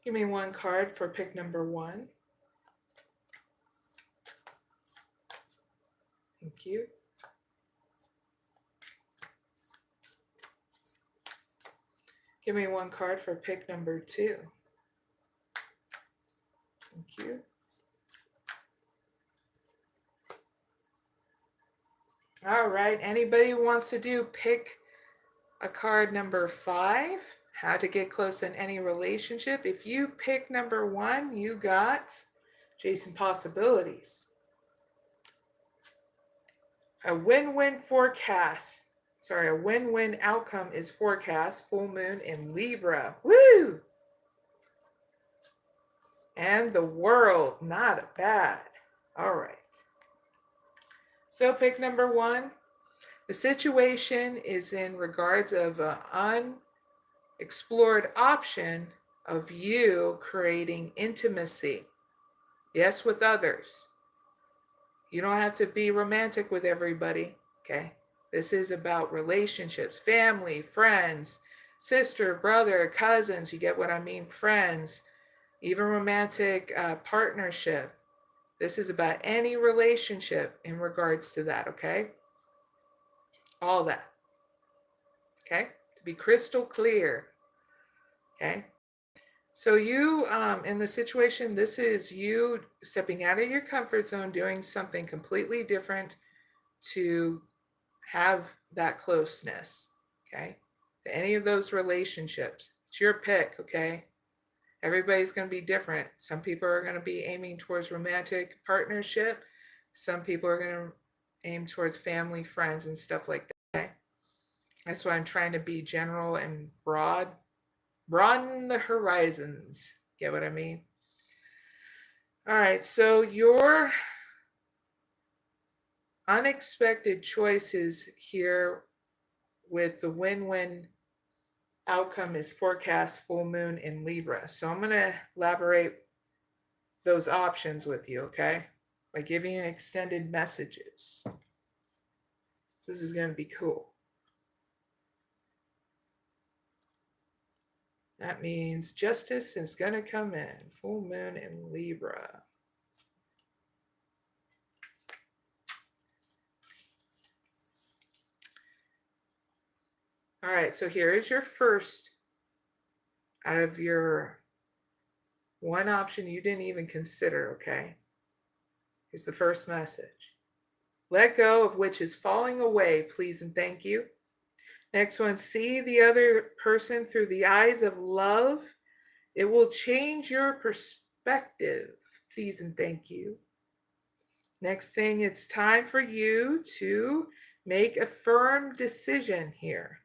Give me one card for pick number 1. Thank you. Give me one card for pick number 2. Thank you. All right, anybody who wants to do pick a card number 5, how to get close in any relationship. If you pick number 1, you got Jason Possibilities. A win-win forecast. A win-win outcome is forecast. Full moon in Libra. Woo! And the World. Not bad. All right. So pick number 1. The situation is in regards of an unexplored option of you creating intimacy. Yes, with others. You don't have to be romantic with everybody, okay? This is about relationships, family, friends, sister, brother, cousins. You get what I mean? Friends, even romantic partnership. This is about any relationship in regards to that, okay? All that, okay? To be crystal clear, okay? So you, in the situation, this is you stepping out of your comfort zone, doing something completely different to have that closeness, okay? To any of those relationships. It's your pick, okay? Everybody's going to be different. Some people are going to be aiming towards romantic partnership. Some people are going to aim towards family, friends, and stuff like that. Okay? That's why I'm trying to be general and broad. Broaden the horizons. Get what I mean? All right, so your unexpected choices here with the win-win outcome is forecast full moon in Libra. So I'm going to elaborate those options with you, okay? By giving you extended messages. This is going to be cool. That means justice is going to come in. Full moon in Libra. All right, so here is your first out of your one option you didn't even consider, okay? Here's the first message. Let go of which is falling away, please and thank you. Next one, see the other person through the eyes of love. It will change your perspective, please and thank you. Next thing, it's time for you to make a firm decision here.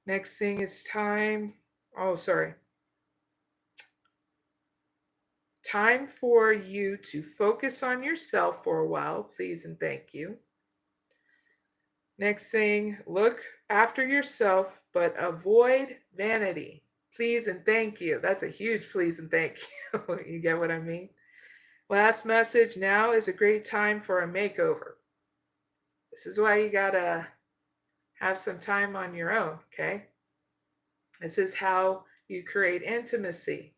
Next thing, it's time for you to focus on yourself for a while, please and thank you. Next thing, look after yourself, but avoid vanity. Please and thank you. That's a huge please and thank you. You get what I mean? Last message, now is a great time for a makeover. This is why you gotta have some time on your own, okay? This is how you create intimacy.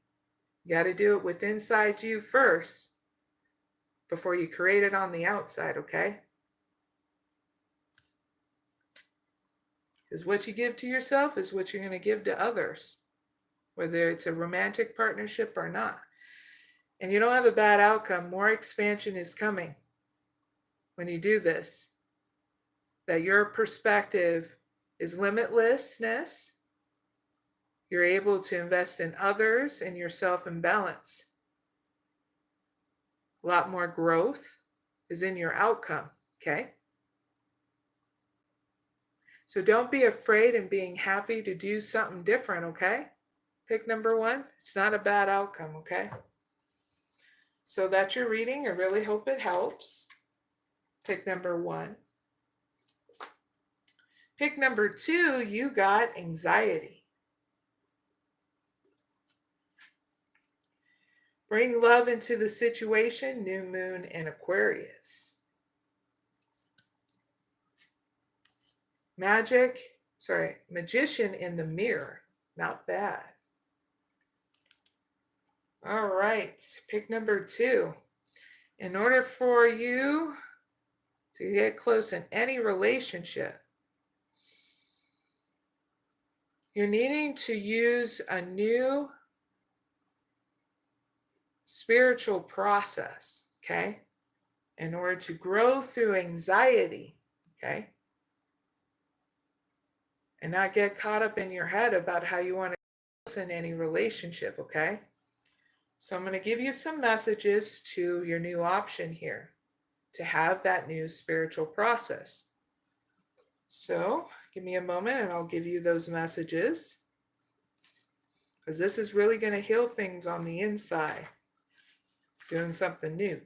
You gotta do it with inside you first before you create it on the outside, okay? Because what you give to yourself is what you're going to give to others, whether it's a romantic partnership or not. And you don't have a bad outcome. More expansion is coming when you do this. That your perspective is limitlessness. You're able to invest in others and yourself in balance. A lot more growth is in your outcome, okay? So don't be afraid in being happy to do something different, okay? Pick number 1. It's not a bad outcome, okay? So that's your reading. I really hope it helps. Pick number 1. Pick number 2, you got anxiety. Bring love into the situation, new moon in Aquarius. Magician in the mirror. Not bad. All right, pick number 2. In order for you to get close in any relationship, you're needing to use a new spiritual process, okay? In order to grow through anxiety, okay? And not get caught up in your head about how you want to get close in any relationship, okay? So I'm going to give you some messages to your new option here to have that new spiritual process. So give me a moment and I'll give you those messages, because this is really going to heal things on the inside, doing something new.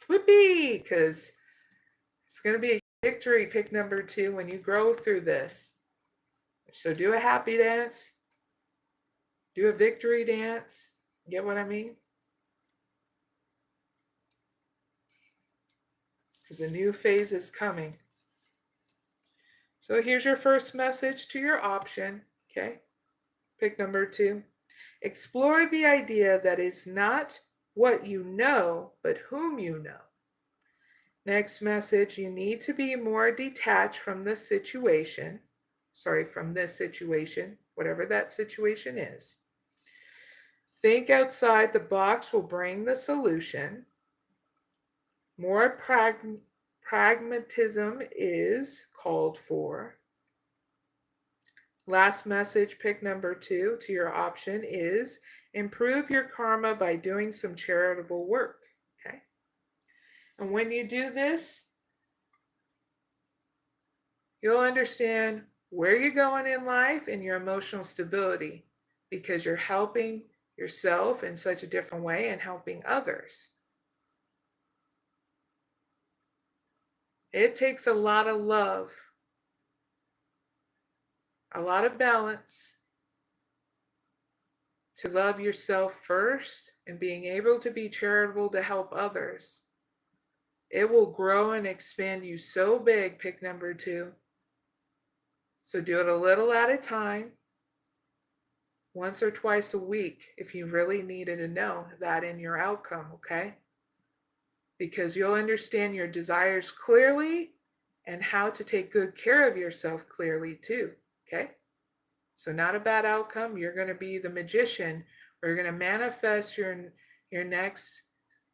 Whoopee! Because it's going to be a victory, pick number 2, when you grow through this. So do a happy dance, do a victory dance. Get what I mean? Because a new phase is coming. So here's your first message to your option, okay? Pick number 2. Explore the idea that is not what you know, but whom you know. Next message, you need to be more detached from the situation. From this situation, whatever that situation is. Think outside the box will bring the solution. More pragmatism is called for. Last message, pick number 2 to your option is improve your karma by doing some charitable work. Okay. And when you do this, you'll understand where you're going in life and your emotional stability, because you're helping yourself in such a different way and helping others. It takes a lot of love, a lot of balance to love yourself first and being able to be charitable to help others. It will grow and expand you so big, pick number 2. So do it a little at a time, once or twice a week, if you really needed to know that in your outcome, okay? Because you'll understand your desires clearly and how to take good care of yourself clearly too, okay? So not a bad outcome. You're going to be the magician. We're going to manifest your next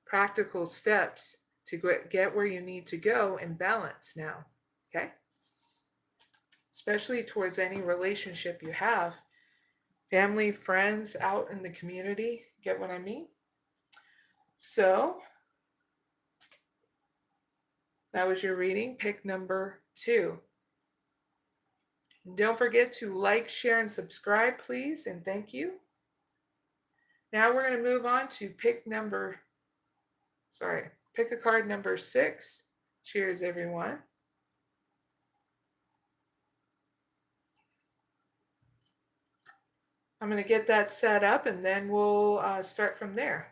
practical steps to get where you need to go in balance now, okay? Especially towards any relationship you have, family, friends, out in the community. Get what I mean? So that was your reading, pick number 2. And don't forget to like, share, and subscribe, please, and thank you. Now we're going to move on to pick a card number 6. Cheers, everyone. I'm going to get that set up and then we'll start from there.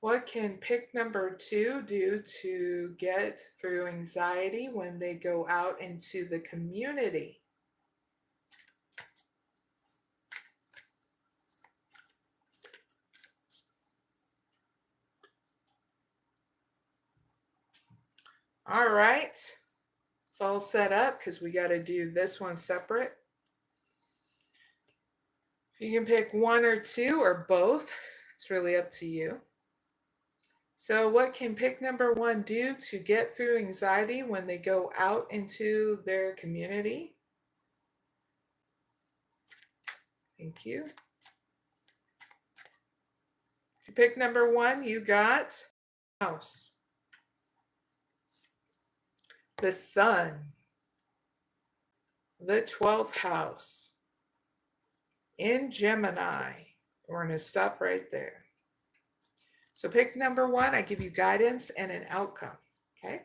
What can pick number 2 do to get through anxiety when they go out into the community? All right, it's all set up because we got to do this one separate. You can pick 1 or 2 or both. It's really up to you. So what can pick number 1 do to get through anxiety when they go out into their community? Thank you. If you pick number 1, you got house, the sun, the 12th house, in Gemini, We're going to stop right there. So pick number 1. I give you guidance and an outcome. Okay.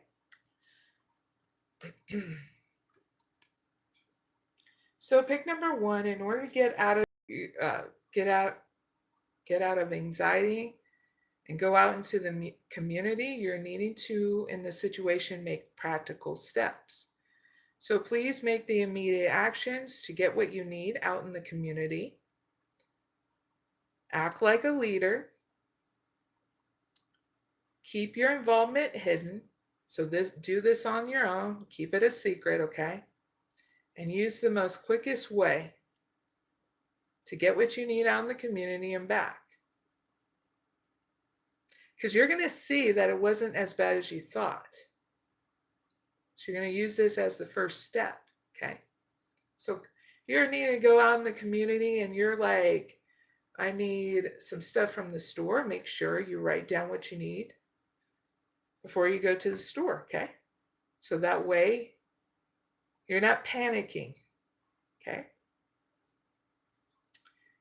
So pick number 1. In order to get out of anxiety and go out into the community, you're needing to, in the situation, make practical steps. So please make the immediate actions to get what you need out in the community. Act like a leader. Keep your involvement hidden. So do this on your own. Keep it a secret, okay? And use the most quickest way to get what you need out in the community and back. Because you're going to see that it wasn't as bad as you thought. So you're going to use this as the first step, okay? So you're needing to go out in the community and you're like, I need some stuff from the store. Make sure you write down what you need before you go to the store, okay? So that way you're not panicking, okay?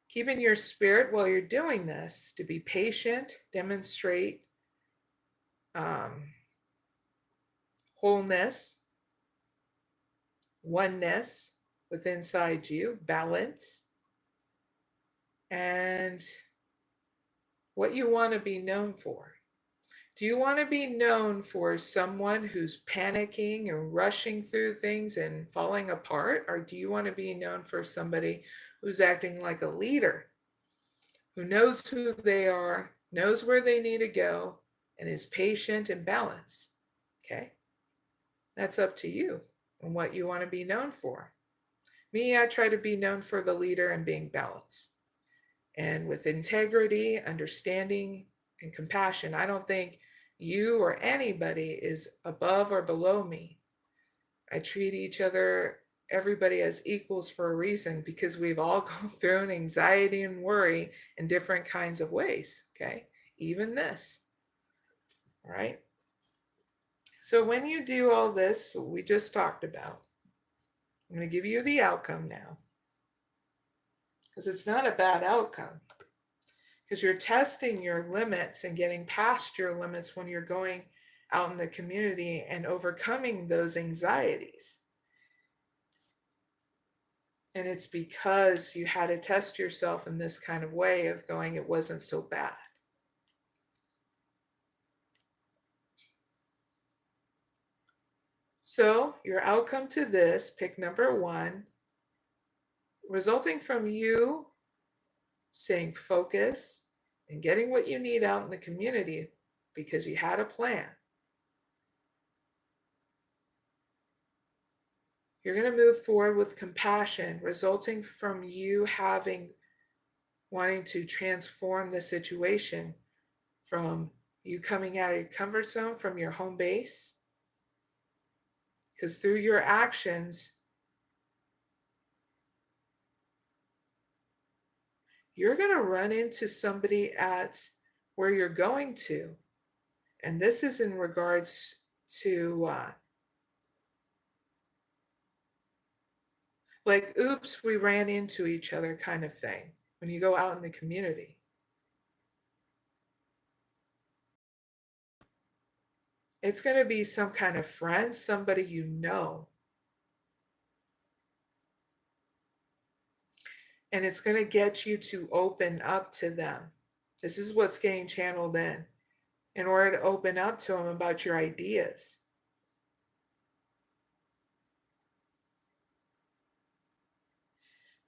Keep in your spirit while you're doing this to be patient, demonstrate wholeness, oneness with inside you, balance, and what you want to be known for. Do you want to be known for someone who's panicking and rushing through things and falling apart? Or do you want to be known for somebody who's acting like a leader, who knows who they are, knows where they need to go, and is patient and balanced? Okay? That's up to you and what you want to be known for. Me, I try to be known for the leader and being balanced. And with integrity, understanding, and compassion. I don't think you or anybody is above or below me. I treat everybody as equals for a reason, because we've all gone through an anxiety and worry in different kinds of ways, okay? Even this, all right? So when you do all this, what we just talked about, I'm going to give you the outcome now, because it's not a bad outcome. Because you're testing your limits and getting past your limits when you're going out in the community and overcoming those anxieties. And it's because you had to test yourself in this kind of way of going, it wasn't so bad. So your outcome to this, pick number 1, resulting from you staying focused and getting what you need out in the community because you had a plan. You're going to move forward with compassion, resulting from you wanting to transform the situation, from you coming out of your comfort zone, from your home base. Because through your actions, you're going to run into somebody at where you're going to. And this is in regards to like, oops, we ran into each other kind of thing when you go out in the community. It's going to be some kind of friend, somebody you know. And it's going to get you to open up to them. This is what's getting channeled in order to open up to them about your ideas.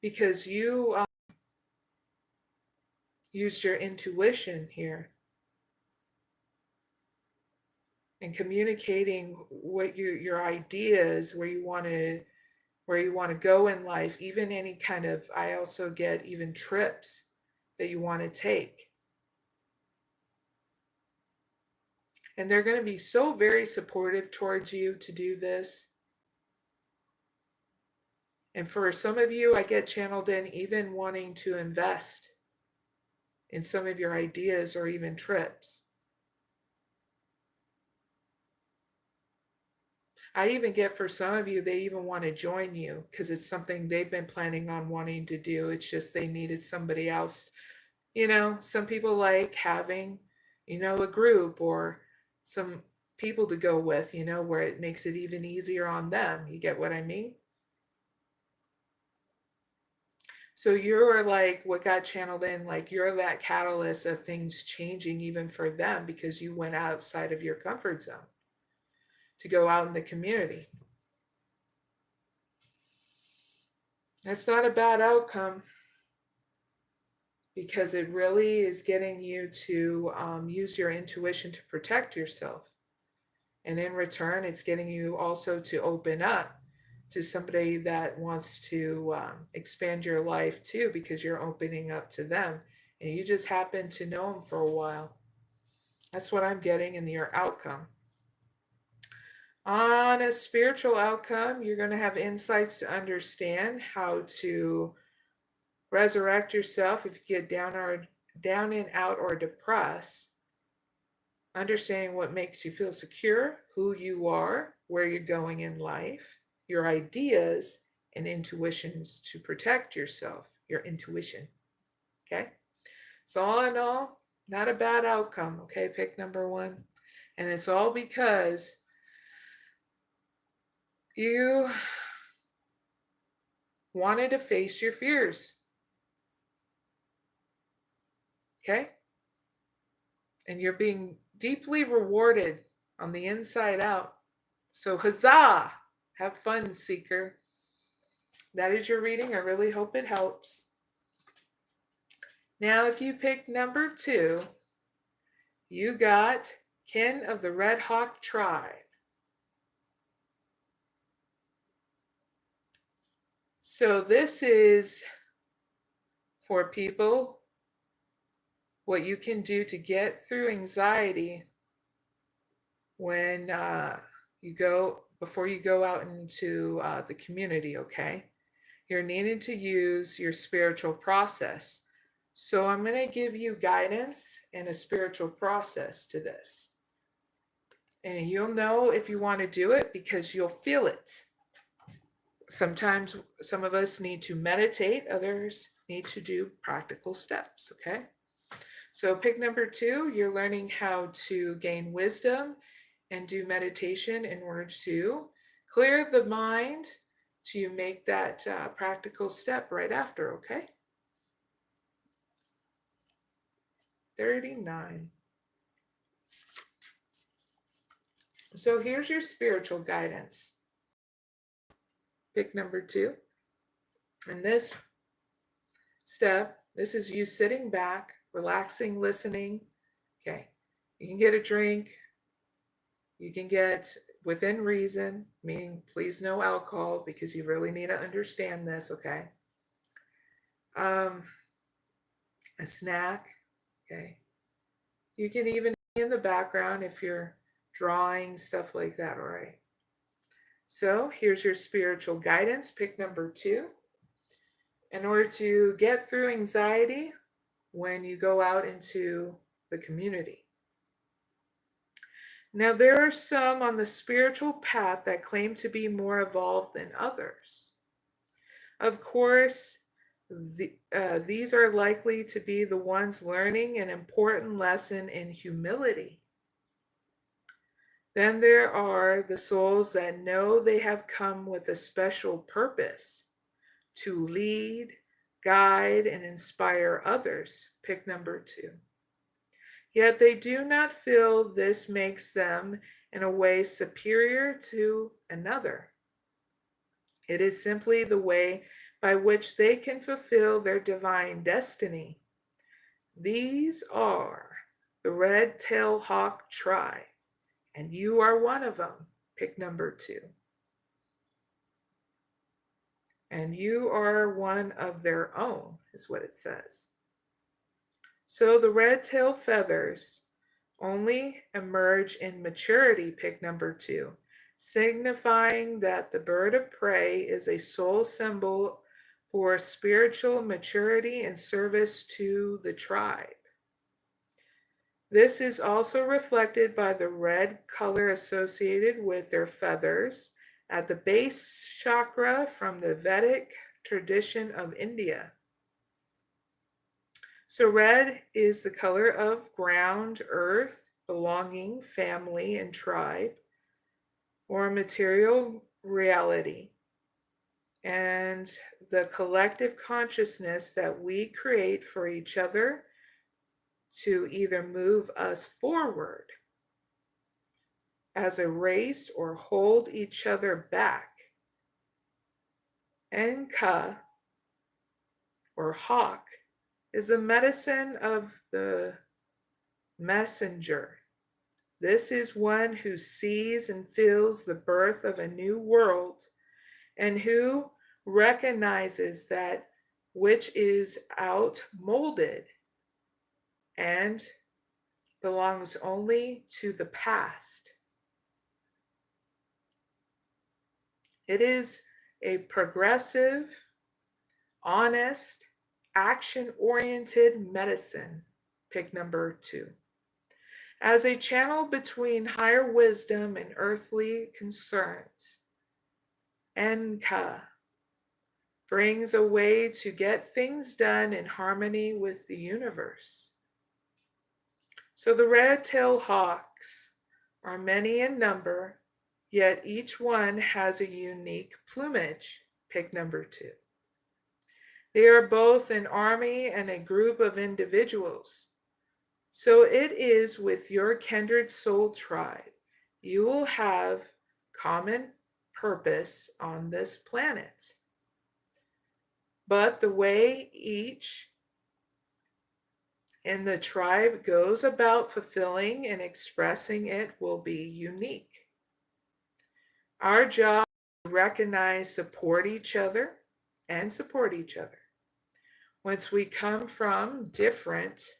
Because you used your intuition here and communicating what your ideas, where you want to go in life, even any kind of, I also get even trips that you want to take. And they're going to be so very supportive towards you to do this. And for some of you, I get channeled in even wanting to invest in some of your ideas or even trips. I even get, for some of you, they even want to join you because it's something they've been planning on wanting to do. It's just they needed somebody else Some people like having, a group or some people to go with, where it makes it even easier on them. You get what I mean? So you're like what got channeled in, like you're that catalyst of things changing even for them because you went outside of your comfort zone to go out in the community. That's not a bad outcome because it really is getting you to use your intuition to protect yourself. And in return, it's getting you also to open up to somebody that wants to expand your life too, because you're opening up to them and you just happen to know them for a while. That's what I'm getting in your outcome. On a spiritual outcome, you're going to have insights to understand how to resurrect yourself if you get down and out or depressed. Understanding what makes you feel secure, who you are, where you're going in life, your ideas and intuitions to protect yourself, your intuition. Okay? So all in all, not a bad outcome. Okay, pick number 1. And it's all because you wanted to face your fears. Okay? And you're being deeply rewarded on the inside out. So huzzah! Have fun, seeker. That is your reading. I really hope it helps. Now, if you pick number 2, you got Kin of the Red Hawk Tribe. So this is for people what you can do to get through anxiety when before you go out into the community, okay? You're needing to use your spiritual process. So I'm going to give you guidance and a spiritual process to this. And you'll know if you want to do it because you'll feel it. Sometimes some of us need to meditate, others need to do practical steps, okay? So pick number 2, you're learning how to gain wisdom and do meditation in order to clear the mind to make that practical step right after, okay? 39. So here's your spiritual guidance. Pick number 2. And this step, this is you sitting back, relaxing, listening. Okay. You can get a drink. You can get within reason, meaning please no alcohol because you really need to understand this, okay? A snack, okay? You can even be in the background if you're drawing, stuff like that, all right? So here's your spiritual guidance, pick number 2. In order to get through anxiety when you go out into the community. Now, there are some on the spiritual path that claim to be more evolved than others. Of course, these are likely to be the ones learning an important lesson in humility. Then there are the souls that know they have come with a special purpose to lead, guide, and inspire others. Pick number 2. Yet they do not feel this makes them in a way superior to another. It is simply the way by which they can fulfill their divine destiny. These are the red-tailed hawk tribe, and you are one of them. Pick number 2. And you are one of their own, is what it says. So the red-tailed feathers only emerge in maturity, pick number 2, signifying that the bird of prey is a soul symbol for spiritual maturity and service to the tribe. This is also reflected by the red color associated with their feathers at the base chakra from the Vedic tradition of India. So red is the color of ground, earth, belonging, family, and tribe, or material reality, and the collective consciousness that we create for each other to either move us forward as a race or hold each other back. Enka, or hawk, is the medicine of the messenger. This is one who sees and feels the birth of a new world and who recognizes that which is outmolded and belongs only to the past. It is a progressive, honest, action-oriented medicine, pick number 2. As a channel between higher wisdom and earthly concerns, Enka brings a way to get things done in harmony with the universe. So the red-tailed hawks are many in number, yet each one has a unique plumage, pick number 2. They are both an army and a group of individuals. So it is with your kindred soul tribe. You will have common purpose on this planet. But the way each in the tribe goes about fulfilling and expressing it will be unique. Our job is to recognize, support each other. Once we come from different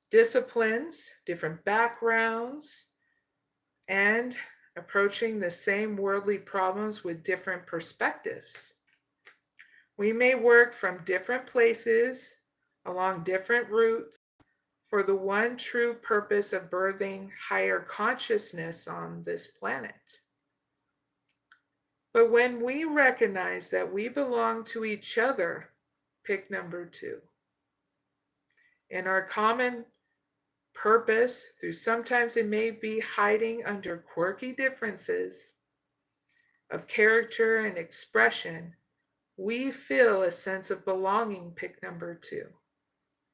disciplines, different backgrounds, and approaching the same worldly problems with different perspectives. We may work from different places, along different routes, for the one true purpose of birthing higher consciousness on this planet. But when we recognize that we belong to each other, pick number 2, in our common purpose, through sometimes it may be hiding under quirky differences of character and expression, we feel a sense of belonging, pick number 2,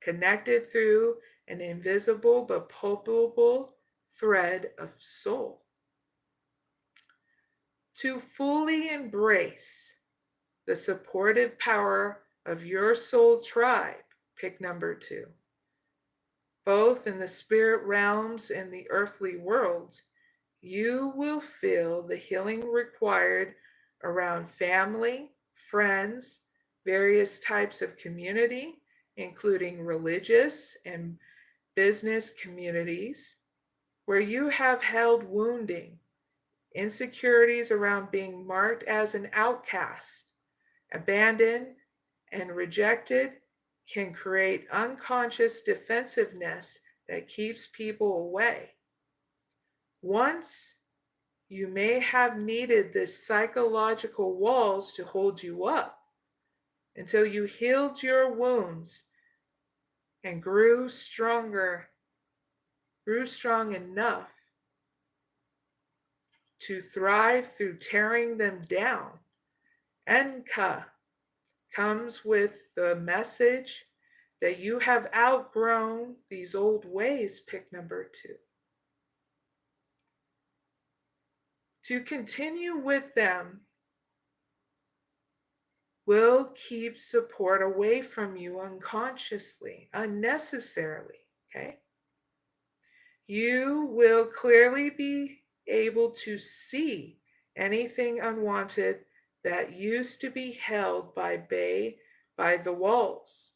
connected through an invisible but palpable thread of soul. To fully embrace the supportive power of your soul tribe, pick number 2, both in the spirit realms and the earthly world, you will feel the healing required around family, friends, various types of community, including religious and business communities, where you have held wounding, insecurities around being marked as an outcast, abandoned, and rejected can create unconscious defensiveness that keeps people away. Once you may have needed this psychological walls to hold you up until you healed your wounds and grew strong enough to thrive through tearing them down. Enka comes with the message that you have outgrown these old ways, pick number 2. To continue with them will keep support away from you unconsciously, unnecessarily, okay? You will clearly be able to see anything unwanted that used to be held by the walls.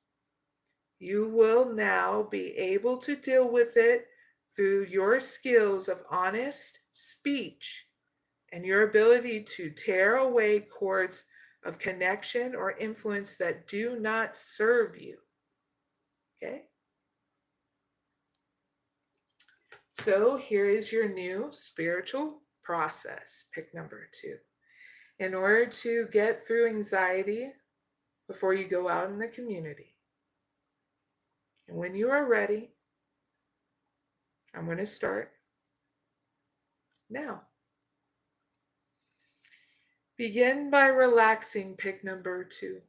You will now be able to deal with it through your skills of honest speech and your ability to tear away cords of connection or influence that do not serve you. Okay? So here is your new spiritual process, pick number 2. In order to get through anxiety before you go out in the community. And when you are ready, I'm going to start now. Begin by relaxing pick number 2.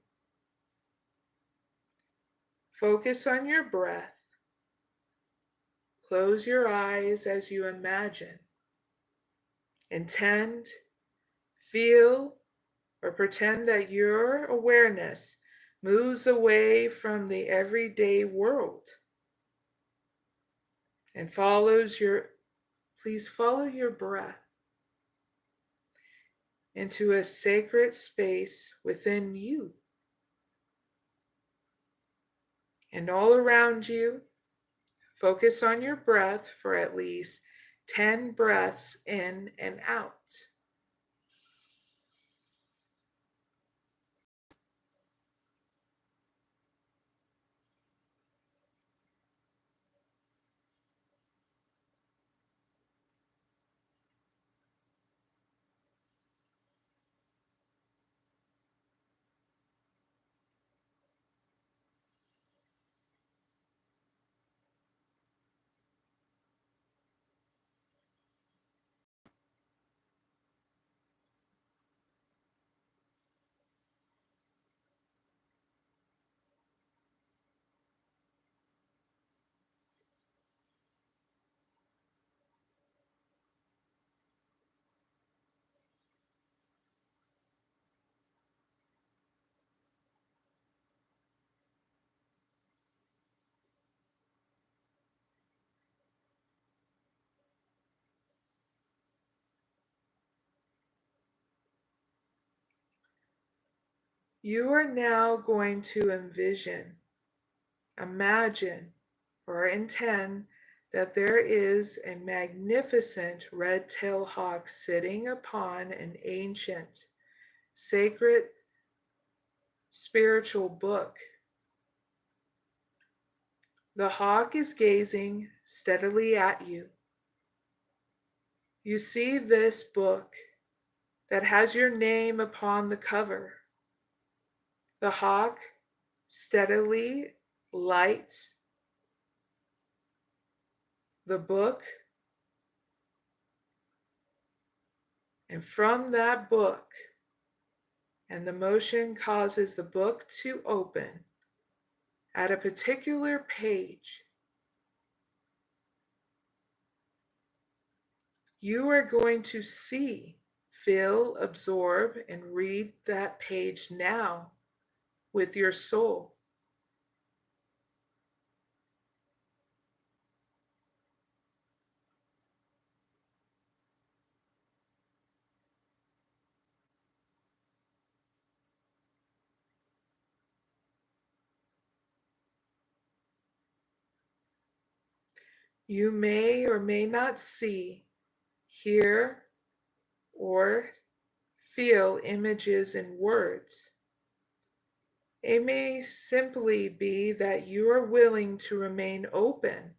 Focus on your breath. Close your eyes as you imagine, intend, feel, or pretend that your awareness moves away from the everyday world and please follow your breath into a sacred space within you. And all around you, focus on your breath for at least 10 breaths in and out. You are now going to imagine, or intend that there is a magnificent red-tailed hawk sitting upon an ancient, sacred, spiritual book. The hawk is gazing steadily at you. You see this book that has your name upon the cover. The hawk steadily lights the book, and from that book, and the motion causes the book to open at a particular page. You are going to see, feel, absorb, and read that page now with your soul. You may or may not see, hear, or feel images and words. It may simply be that you are willing to remain open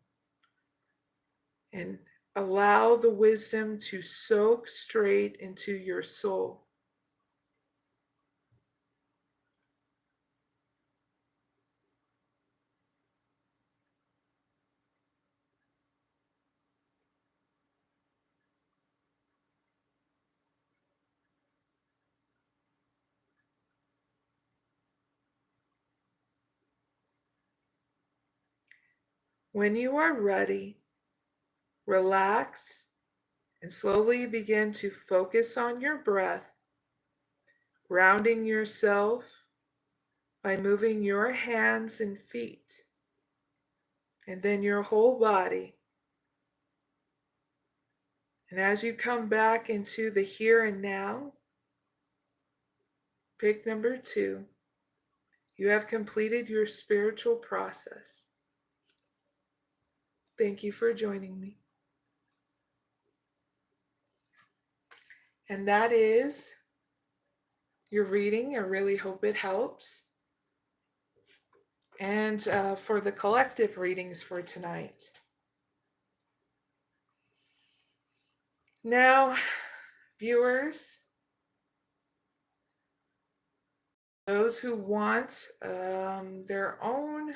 and allow the wisdom to soak straight into your soul. When you are ready, relax and slowly begin to focus on your breath, grounding yourself by moving your hands and feet, and then your whole body. And as you come back into the here and now, pick number 2, you have completed your spiritual process. Thank you for joining me. And that is your reading. I really hope it helps. And for the collective readings for tonight. Now, viewers, Those who want their own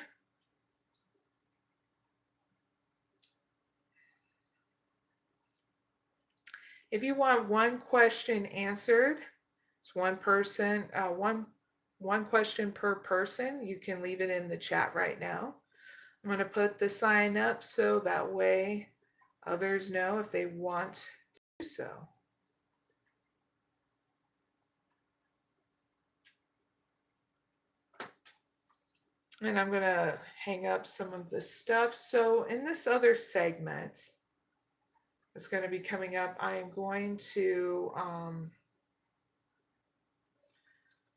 if you want one question answered, it's one person, one question per person. You can leave it in the chat right now. I'm going to put the sign up so that way others know if they want to do so. And I'm going to hang up some of this stuff. So in this other segment that's going to be coming up, I am going to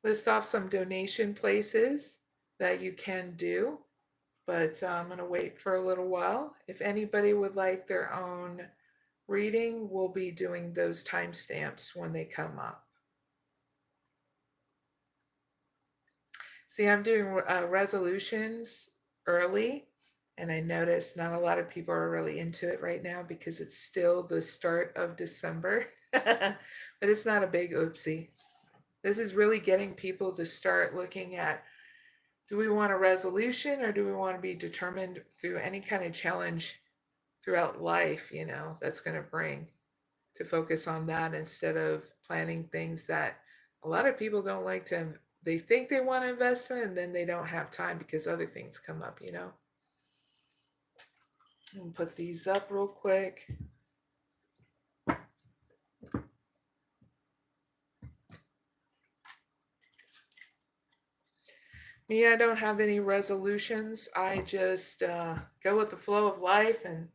list off some donation places that you can do, but I'm going to wait for a little while. If anybody would like their own reading, we'll be doing those timestamps when they come up. See, I'm doing resolutions early, and I noticed not a lot of people are really into it right now because it's still the start of December, but it's not a big oopsie. This is really getting people to start looking at, do we want a resolution or do we want to be determined through any kind of challenge throughout life, that's going to bring, to focus on that instead of planning things that a lot of people don't like to, they think they want to invest in and then they don't have time because other things come up, I'll put these up real quick. Me, I don't have any resolutions. I just go with the flow of life, and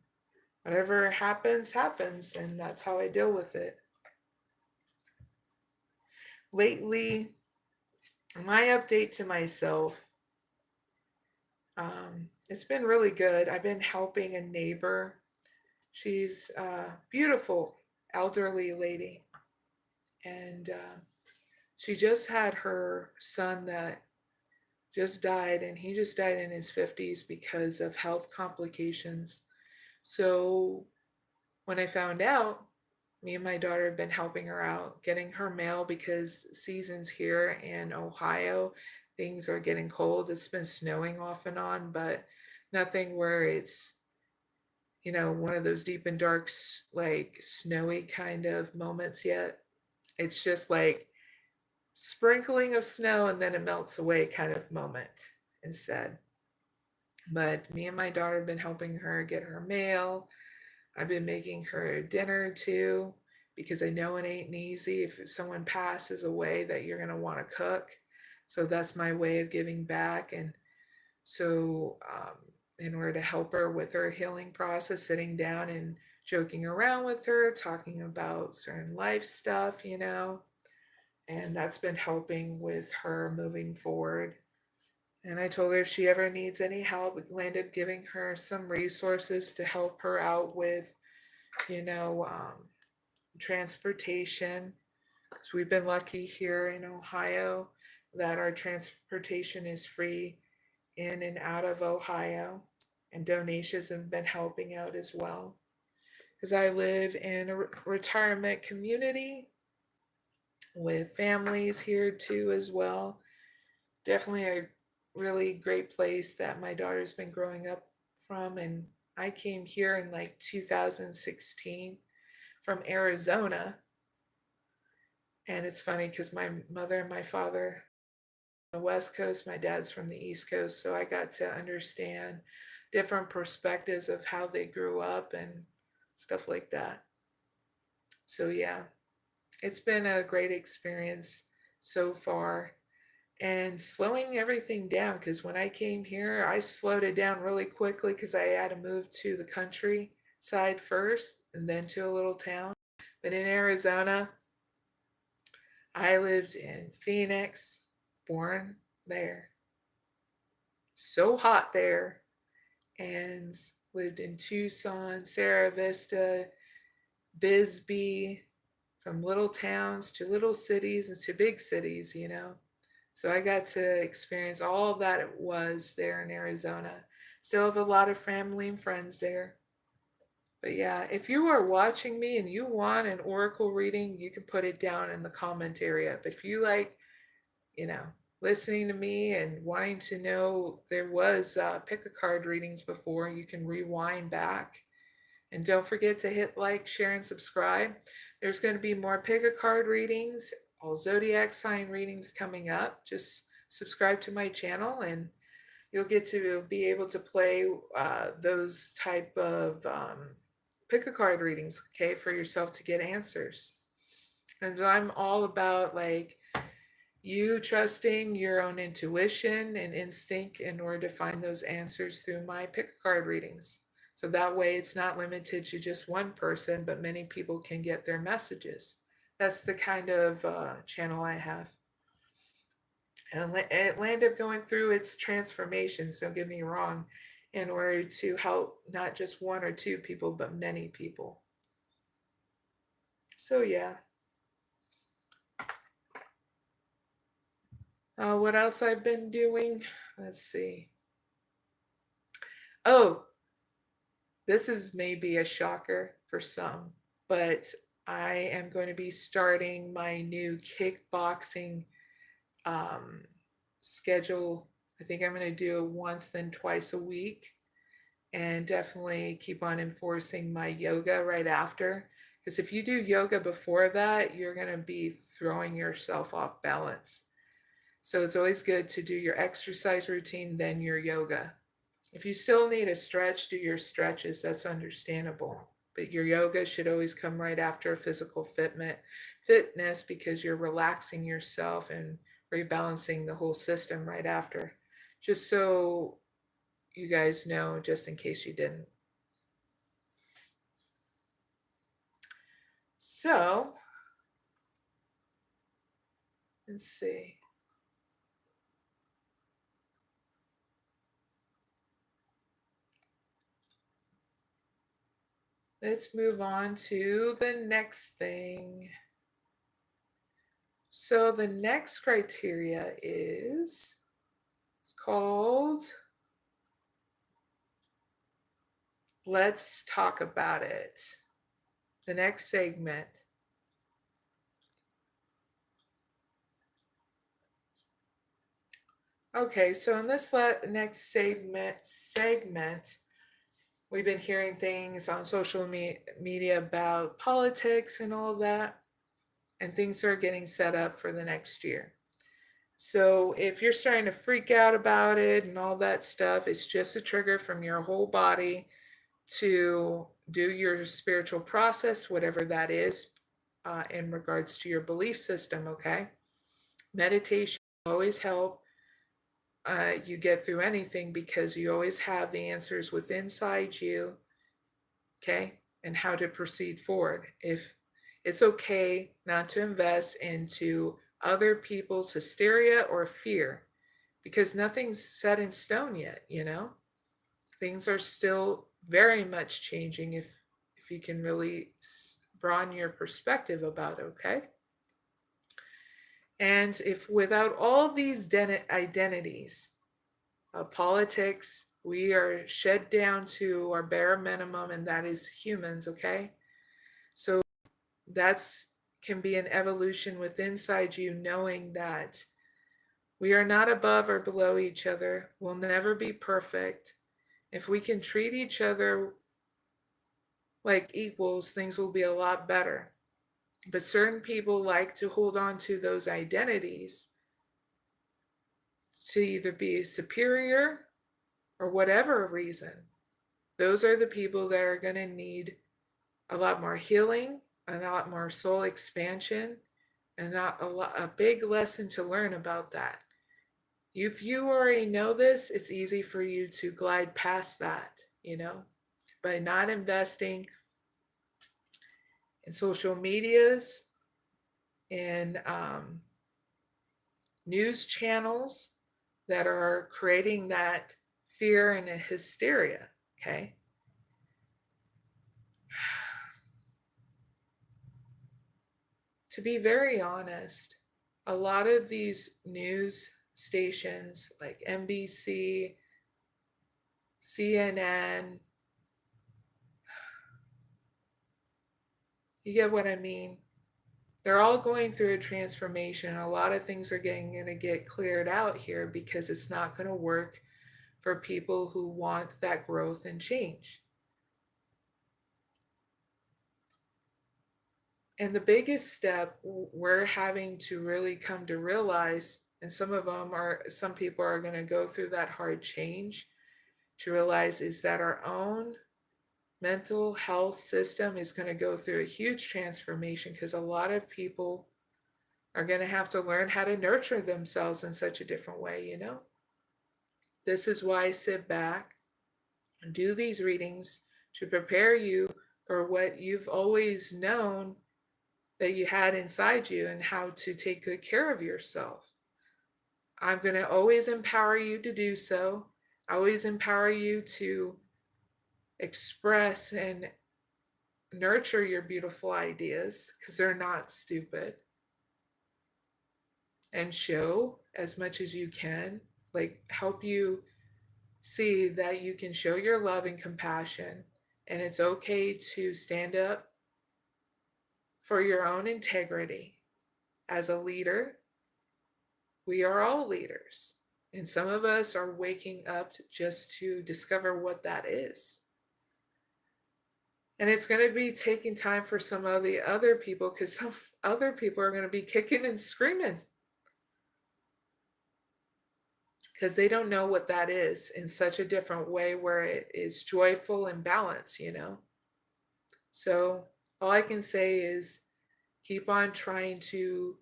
whatever happens, happens, and that's how I deal with it. Lately, my update to myself, it's been really good. I've been helping a neighbor. She's a beautiful elderly lady, and she just had her son that just died, and he just died in his 50s because of health complications. So when I found out, me and my daughter have been helping her out, getting her mail because seasons here in Ohio, things are getting cold. It's been snowing off and on, but nothing where it's, one of those deep and dark, like snowy kind of moments yet. It's just like sprinkling of snow and then it melts away kind of moment instead. But me and my daughter have been helping her get her mail. I've been making her dinner too, because I know it ain't easy if someone passes away that you're going to want to cook. So that's my way of giving back. And so, in order to help her with her healing process, sitting down and joking around with her, talking about certain life stuff, and that's been helping with her moving forward. And I told her if she ever needs any help, we'll end up giving her some resources to help her out with, transportation. So we've been lucky here in Ohio that our transportation is free in and out of Ohio, and donations have been helping out as well. Because I live in a retirement community with families here too as well. Definitely a really great place that my daughter's been growing up from, and I came here in like 2016 from Arizona. And it's funny because my mother and my father on the West Coast, my dad's from the East Coast, so I got to understand different perspectives of how they grew up and stuff like that. So yeah, it's been a great experience so far. And slowing everything down, because when I came here, I slowed it down really quickly because I had to move to the countryside first and then to a little town. But in Arizona, I lived in Phoenix, born there. So hot there. And lived in Tucson, Sierra Vista, Bisbee, from little towns to little cities and to big cities, So I got to experience all that it was there in Arizona. Still have a lot of family and friends there. But yeah, if you are watching me and you want an oracle reading, you can put it down in the comment area. But if you like, listening to me and wanting to know, there was pick a card readings before. You can rewind back. And don't forget to hit like, share, and subscribe. There's going to be more pick a card readings, all zodiac sign readings coming up. Just subscribe to my channel and you'll get to be able to play those type of pick a card readings, okay, for yourself to get answers. And I'm all about like you trusting your own intuition and instinct in order to find those answers through my pick a card readings. So that way it's not limited to just one person, but many people can get their messages. That's the kind of channel I have. And it landed up going through its transformations, don't get me wrong, in order to help not just one or two people, but many people. So yeah. What else I've been doing? Let's see. Oh, this is maybe a shocker for some, but I am going to be starting my new kickboxing schedule. I think I'm going to do it once, then twice a week, and definitely keep on enforcing my yoga right after. Because if you do yoga before that, you're going to be throwing yourself off balance. So it's always good to do your exercise routine, then your yoga. If you still need a stretch, do your stretches. That's understandable. But your yoga should always come right after physical fitness because you're relaxing yourself and rebalancing the whole system right after. Just so you guys know, just in case you didn't. So, let's see. Let's move on to the next thing. So the next criteria is, it's called Let's Talk About It. The next segment. Okay, so in this next segment, we've been hearing things on social media about politics and all of that, and things are getting set up for the next year. So if you're starting to freak out about it and all that stuff, it's just a trigger from your whole body to do your spiritual process, whatever that is, in regards to your belief system, okay? Meditation will always help you get through anything because you always have the answers within inside you, okay? And how to proceed forward. If it's okay not to invest into other people's hysteria or fear because nothing's set in stone yet, you know? Things are still very much changing if you can really broaden your perspective about it, okay? And if without all these identities of politics, we are shed down to our bare minimum, and that is humans, okay? So that's can be an evolution within inside you, knowing that we are not above or below each other. We'll never be perfect. If we can treat each other like equals, things will be a lot better. But certain people like to hold on to those identities to either be superior or whatever reason. Those are the people that are going to need a lot more healing, a lot more soul expansion, and not a big lesson to learn about that. If you already know this, it's easy for you to glide past that, you know, by not investing in social medias, in news channels that are creating that fear and a hysteria, okay? To be very honest, a lot of these news stations like NBC, CNN, you get what I mean? They're all going through a transformation, and a lot of things are going to get cleared out here because it's not going to work for people who want that growth and change. And the biggest step we're having to really come to realize, and some people are going to go through that hard change to realize, is that our own mental health system is going to go through a huge transformation, because a lot of people are going to have to learn how to nurture themselves in such a different way, you know? This is why I sit back and do these readings to prepare you for what you've always known that you had inside you and how to take good care of yourself. I'm going to always empower you to do so. I always empower you to express and nurture your beautiful ideas, because they're not stupid, and show as much as you can, like help you see that you can show your love and compassion, and it's okay to stand up for your own integrity. As a leader, we are all leaders, and some of us are waking up just to discover what that is. And it's going to be taking time for some of the other people, because some other people are going to be kicking and screaming because they don't know what that is in such a different way where it is joyful and balanced, you know? So all I can say is keep on trying to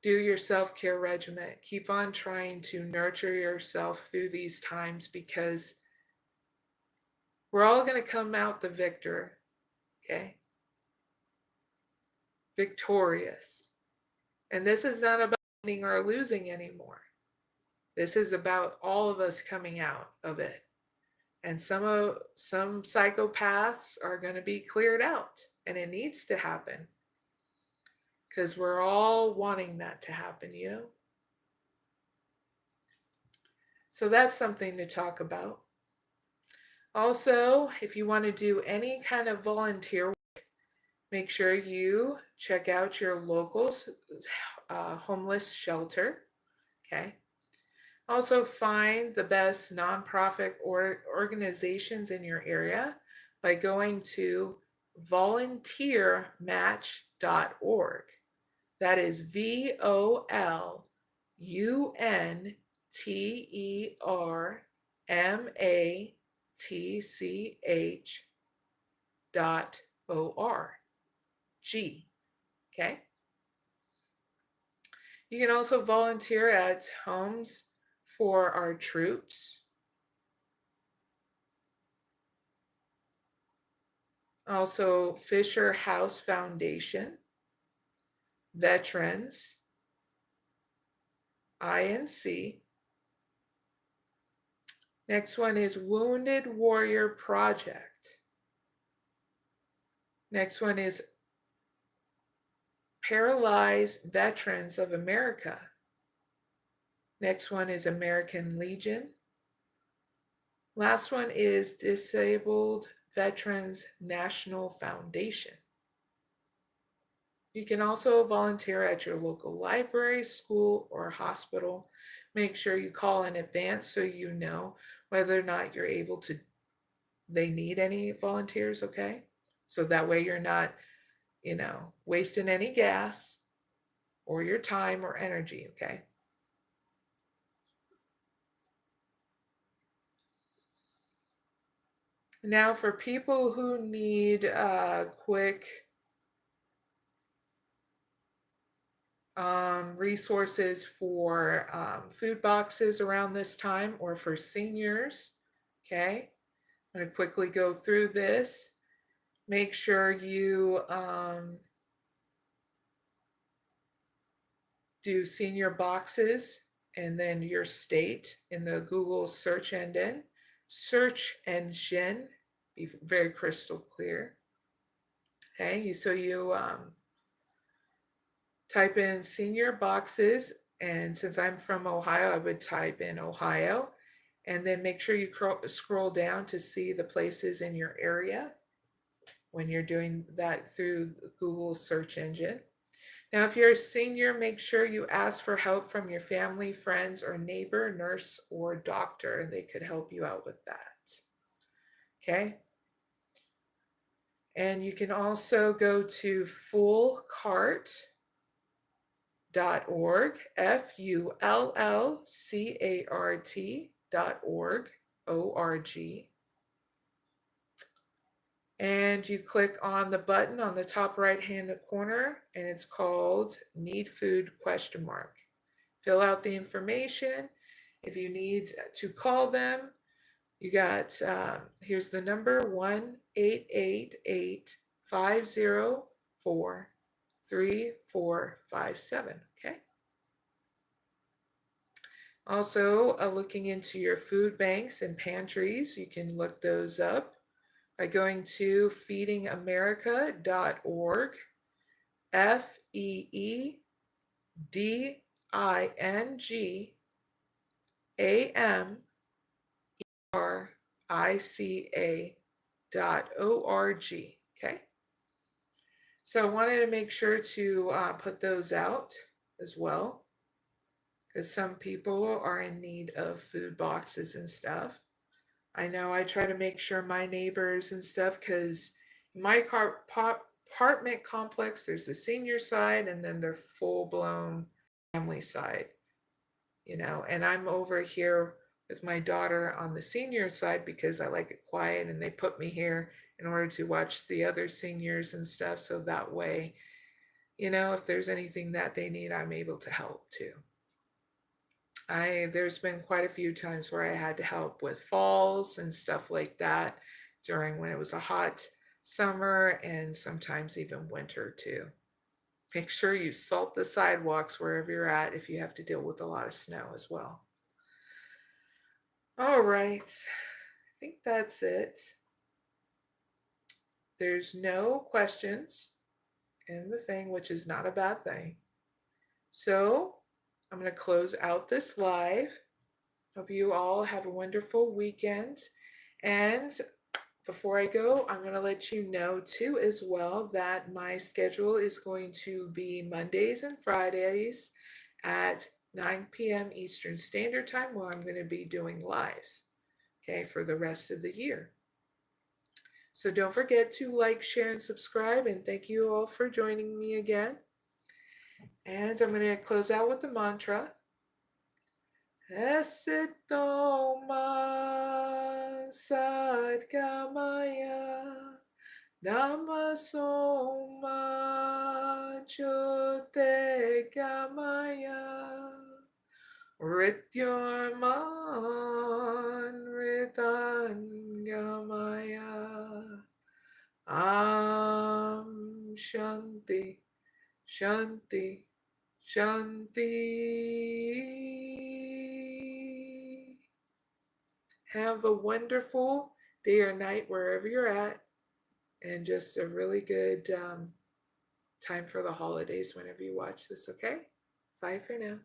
do your self-care regimen. Keep on trying to nurture yourself through these times, because we're all going to come out the victor, okay? Victorious. And this is not about winning or losing anymore. This is about all of us coming out of it. And some psychopaths are going to be cleared out, and it needs to happen, because we're all wanting that to happen, you know? So that's something to talk about. Also, if you want to do any kind of volunteer work, make sure you check out your local homeless shelter, okay? Also, find the best nonprofit organizations in your area by going to volunteermatch.org. That is VOLUNTERMATCH.org. Okay? You can also volunteer at homes for our troops. Also, Fisher House Foundation, Veterans, INC. Next one is Wounded Warrior Project. Next one is Paralyzed Veterans of America. Next one is American Legion. Last one is Disabled Veterans National Foundation. You can also volunteer at your local library, school, or hospital. Make sure you call in advance so you know whether or not you're able to, they need any volunteers, okay? So that way you're not, you know, wasting any gas or your time or energy, okay? Now for people who need quick resources for food boxes around this time, or for seniors, okay? I'm going to quickly go through this. Make sure you do senior boxes and then your state in the Google search engine. Be very crystal clear. Okay, so you type in senior boxes, and since I'm from Ohio, I would type in Ohio, and then make sure you scroll down to see the places in your area. when you're doing that through Google search engine. Now, if you're a senior, make sure you ask for help from your family, friends, or neighbor, nurse, or doctor. They could help you out with that. Okay? And you can also go to fullcart.org, fullcart.org, O-R-G. And you click on the button on the top right-hand corner, and it's called Need Food ? Fill out the information. If you need to call them, you got, here's the number, 1-888-504-3457, okay? Also, looking into your food banks and pantries, you can look those up by going to feedingamerica.org, FEEDINGAMERICA.org, okay? So I wanted to make sure to put those out as well, because some people are in need of food boxes and stuff. I know I try to make sure my neighbors and stuff, because in my apartment complex, there's the senior side and then the full-blown family side, you know, and I'm over here with my daughter on the senior side because I like it quiet, and they put me here in order to watch the other seniors and stuff, so that way, you know, if there's anything that they need, I'm able to help too. There's been quite a few times where I had to help with falls and stuff like that during when it was a hot summer, and sometimes even winter too. Make sure you salt the sidewalks wherever you're at if you have to deal with a lot of snow as well. All right, I think that's it. There's no questions in the thing, which is not a bad thing. So I'm going to close out this live. Hope you all have a wonderful weekend. And before I go, I'm going to let you know too as well that my schedule is going to be Mondays and Fridays at 9 p.m. Eastern Standard Time, where I'm going to be doing lives, okay, for the rest of the year. So don't forget to like, share, and subscribe. And thank you all for joining me again. And I'm going to close out with the mantra. Esitoma sadgamaya namasoma chotegamaya Rityorman ritangamaya Shanti Shanti Shanti. Have a wonderful day or night wherever you're at, and just a really good time for the holidays whenever you watch this, okay? Bye for now.